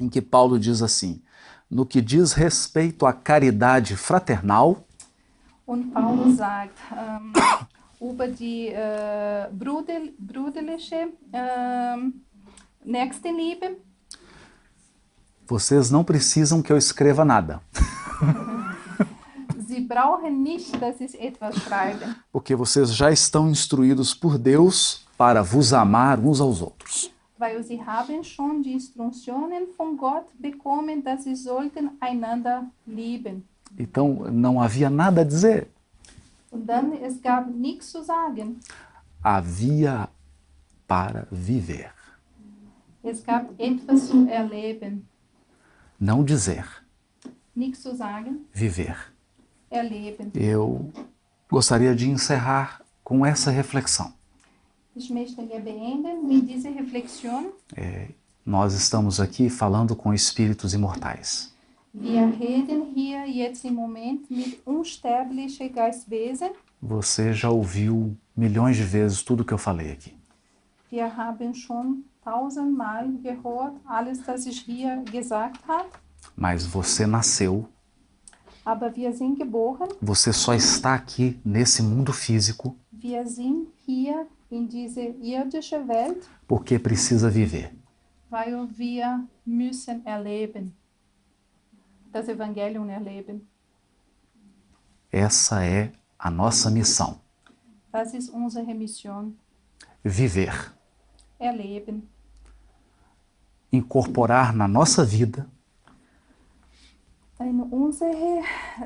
[SPEAKER 1] Em que Paulo diz assim: no que diz respeito à caridade fraternal,
[SPEAKER 2] Und Paulus sagt, über die brüderliche Nächstenliebe,
[SPEAKER 1] vocês não precisam que eu escreva nada,
[SPEAKER 2] sie brauchen nicht, dass ich etwas schreibe,
[SPEAKER 1] porque vocês já estão instruídos por Deus para vos amar uns aos outros.
[SPEAKER 2] weil sie haben schon die Instruktionen von Gott bekommen, dass sie sollten einander lieben.
[SPEAKER 1] Então não havia nada a dizer.
[SPEAKER 2] Und dann, es gab nichts zu sagen.
[SPEAKER 1] Havia para viver,
[SPEAKER 2] Es gab etwas zu erleben.
[SPEAKER 1] não dizer,
[SPEAKER 2] Nichts zu sagen,
[SPEAKER 1] viver.
[SPEAKER 2] erleben.
[SPEAKER 1] Eu gostaria de encerrar com essa reflexão.
[SPEAKER 2] Ich möchte hier beenden mit dieser Reflexion.
[SPEAKER 1] Nós estamos aqui falando com espíritos imortais.
[SPEAKER 2] Wir reden hier jetzt im Moment mit unsterblichen Geistwesen.
[SPEAKER 1] Você já ouviu milhões de vezes tudo que eu falei aqui.
[SPEAKER 2] Wir haben schon 1000-mal gehört, alles, das ich hier gesagt habe.
[SPEAKER 1] Mas você nasceu,
[SPEAKER 2] Aber wir sind geboren,
[SPEAKER 1] você só está aqui nesse mundo físico
[SPEAKER 2] wir sind hier in diese irdische Welt,
[SPEAKER 1] porque precisa viver.
[SPEAKER 2] weil wir müssen erleben. Das Evangelium erleben.
[SPEAKER 1] Essa é a nossa missão.
[SPEAKER 2] Das ist unsere Mission.
[SPEAKER 1] Viver.
[SPEAKER 2] Erleben.
[SPEAKER 1] Incorporar na nossa vida
[SPEAKER 2] In unser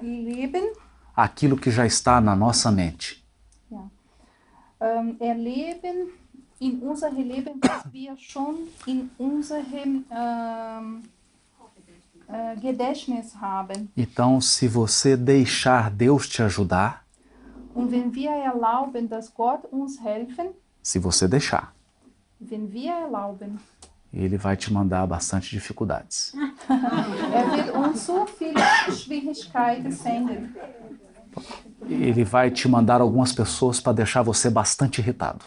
[SPEAKER 2] Leben,
[SPEAKER 1] aquilo que já está na nossa mente.
[SPEAKER 2] ja, erleben in unser Leben, was wir schon in unserem Gedächtnis haben.
[SPEAKER 1] Então, se você deixar Deus te ajudar,
[SPEAKER 2] Und wenn wir erlauben, dass Gott uns helfen,
[SPEAKER 1] se você deixar,
[SPEAKER 2] wenn wir erlauben,
[SPEAKER 1] Ele vai te mandar bastante dificuldades.
[SPEAKER 2] wird uns so viele Schwierigkeiten senden.
[SPEAKER 1] Ele vai te mandar algumas pessoas para deixar você bastante irritado.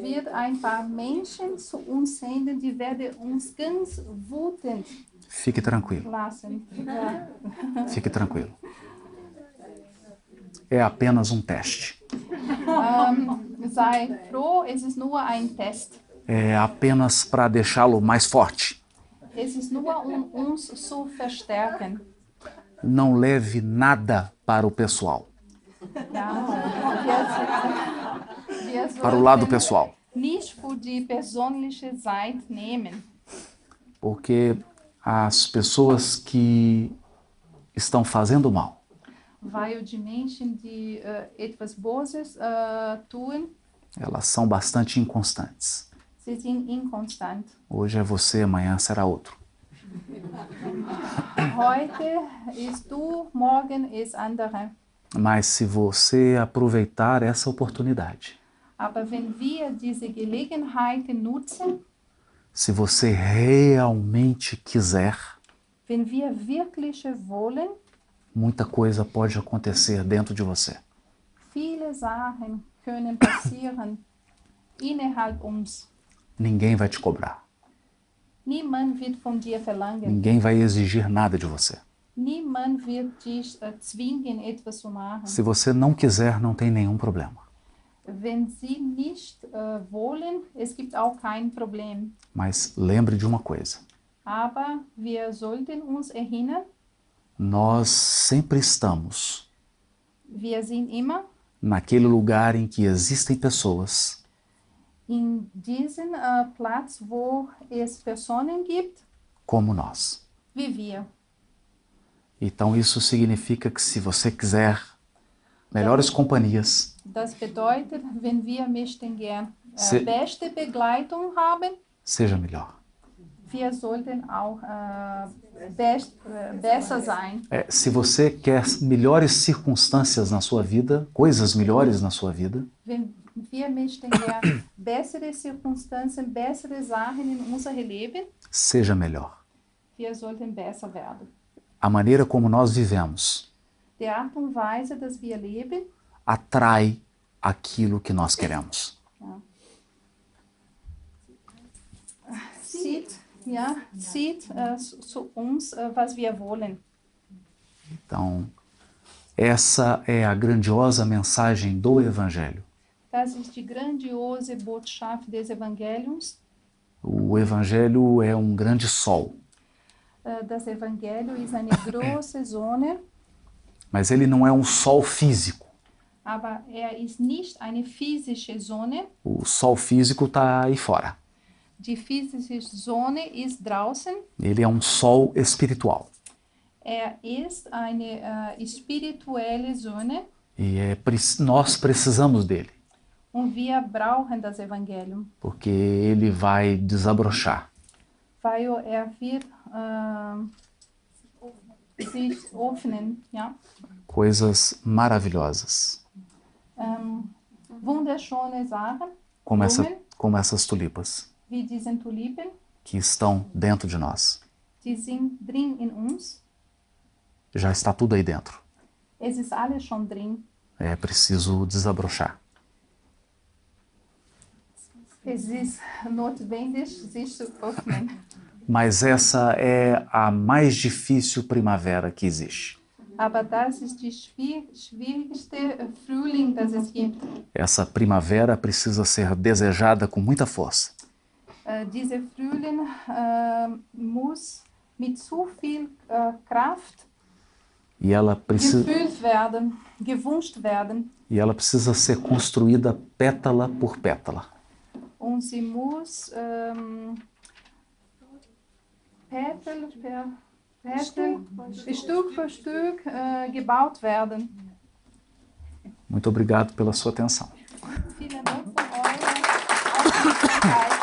[SPEAKER 2] Wird ein paar Menschen zu uns senden, die werden uns ganz wütend
[SPEAKER 1] Fique tranquilo,
[SPEAKER 2] lassen. Ja.
[SPEAKER 1] fique tranquilo. É apenas um teste.
[SPEAKER 2] Sei froh, es ist nur ein Test.
[SPEAKER 1] É apenas para deixá-lo mais forte.
[SPEAKER 2] Es ist nur, uns zu verstärken.
[SPEAKER 1] Não leve nada para o pessoal,
[SPEAKER 2] Ja. Wir
[SPEAKER 1] para o lado
[SPEAKER 2] sollten
[SPEAKER 1] pessoal.
[SPEAKER 2] nicht für die persönliche Seite nehmen.
[SPEAKER 1] Porque as pessoas que estão fazendo mal,
[SPEAKER 2] Weil die Menschen, die etwas Böses tun,
[SPEAKER 1] elas são bastante inconstantes.
[SPEAKER 2] sie sind inkonstant.
[SPEAKER 1] Hoje é você, amanhã será outro.
[SPEAKER 2] Heute ist du, morgen ist andere.
[SPEAKER 1] Mas se você aproveitar essa oportunidade,
[SPEAKER 2] Aber wenn wir diese Gelegenheit nutzen,
[SPEAKER 1] se você realmente quiser,
[SPEAKER 2] wenn wir wirklich wollen,
[SPEAKER 1] muita coisa pode acontecer dentro de você.
[SPEAKER 2] viele Sachen können passieren innerhalb uns.
[SPEAKER 1] Ninguém vai te cobrar.
[SPEAKER 2] Niemand wird von dir verlangen.
[SPEAKER 1] Ninguém vai exigir nada de você.
[SPEAKER 2] Niemand wird dich zwingen, etwas zu machen.
[SPEAKER 1] Se você não quiser, não tem nenhum problema.
[SPEAKER 2] Wenn sie nicht wollen, es gibt auch kein Problem.
[SPEAKER 1] Mas lembre de uma coisa:
[SPEAKER 2] Aber wir sollten uns erinnern,
[SPEAKER 1] nós sempre estamos
[SPEAKER 2] Wir sind immer
[SPEAKER 1] naquele lugar em que existem pessoas
[SPEAKER 2] in diesem Platz, wo es Personen gibt,
[SPEAKER 1] como nós.
[SPEAKER 2] wie wir.
[SPEAKER 1] Então isso significa que se você quiser melhores companhias,
[SPEAKER 2] Das bedeutet, wenn wir möchten gern
[SPEAKER 1] Se-
[SPEAKER 2] beste Begleitung haben,
[SPEAKER 1] seja melhor.
[SPEAKER 2] wir sollten auch besser sein.
[SPEAKER 1] Se você quer melhores circunstâncias na sua vida, coisas melhores na sua vida,
[SPEAKER 2] Wenn wir möchten gern bessere Circumstanzen, bessere Sachen in unserem Leben,
[SPEAKER 1] seja melhor.
[SPEAKER 2] wir sollten besser werden.
[SPEAKER 1] A maneira como nós vivemos
[SPEAKER 2] Die Art und Weise, dass wir leben,
[SPEAKER 1] atrai aquilo que nós queremos.
[SPEAKER 2] zieht zu uns, was wir wollen.
[SPEAKER 1] Então, essa é a grandiosa mensagem do Evangelho.
[SPEAKER 2] Das ist die grandiose Botschaft des Evangeliums.
[SPEAKER 1] O Evangelho é um grande sol,
[SPEAKER 2] Das Evangelium ist eine große Sonne,
[SPEAKER 1] mas ele não é um sol físico.
[SPEAKER 2] aber ist nicht eine physische Sonne.
[SPEAKER 1] O sol físico está aí fora.
[SPEAKER 2] Die physische Sonne ist draußen.
[SPEAKER 1] Ele é um sol espiritual.
[SPEAKER 2] Ist eine spirituelle Sonne
[SPEAKER 1] E nós precisamos dele,
[SPEAKER 2] und wir brauchen das Evangelium,
[SPEAKER 1] porque ele vai desabrochar.
[SPEAKER 2] weil wird sich öffnen, ja?
[SPEAKER 1] Coisas maravilhosas,
[SPEAKER 2] Wunderschöne Sachen,
[SPEAKER 1] como essas tulipas,
[SPEAKER 2] wie diesen Tulipen,
[SPEAKER 1] que estão dentro de nós.
[SPEAKER 2] die sind drin in uns.
[SPEAKER 1] Já está tudo aí dentro.
[SPEAKER 2] Es ist alles schon drin.
[SPEAKER 1] É preciso desabrochar.
[SPEAKER 2] Es ist notwendig, sich zu öffnen.
[SPEAKER 1] Mas essa é a mais difícil primavera que existe.
[SPEAKER 2] Aber das ist die schwierigste Frühling, das es gibt.
[SPEAKER 1] Essa primavera precisa ser desejada com muita força.
[SPEAKER 2] Diese Frühling muss mit zu viel Kraft
[SPEAKER 1] E ela precisa,
[SPEAKER 2] gefühlt werden, gewünscht werden.
[SPEAKER 1] ser construída pétala por pétala.
[SPEAKER 2] Und sie muss Petal per Petal, Stück für Stück gebaut werden.
[SPEAKER 1] Muito obrigado pela sua atenção.
[SPEAKER 2] Vielen Dank für eure Aufmerksamkeit.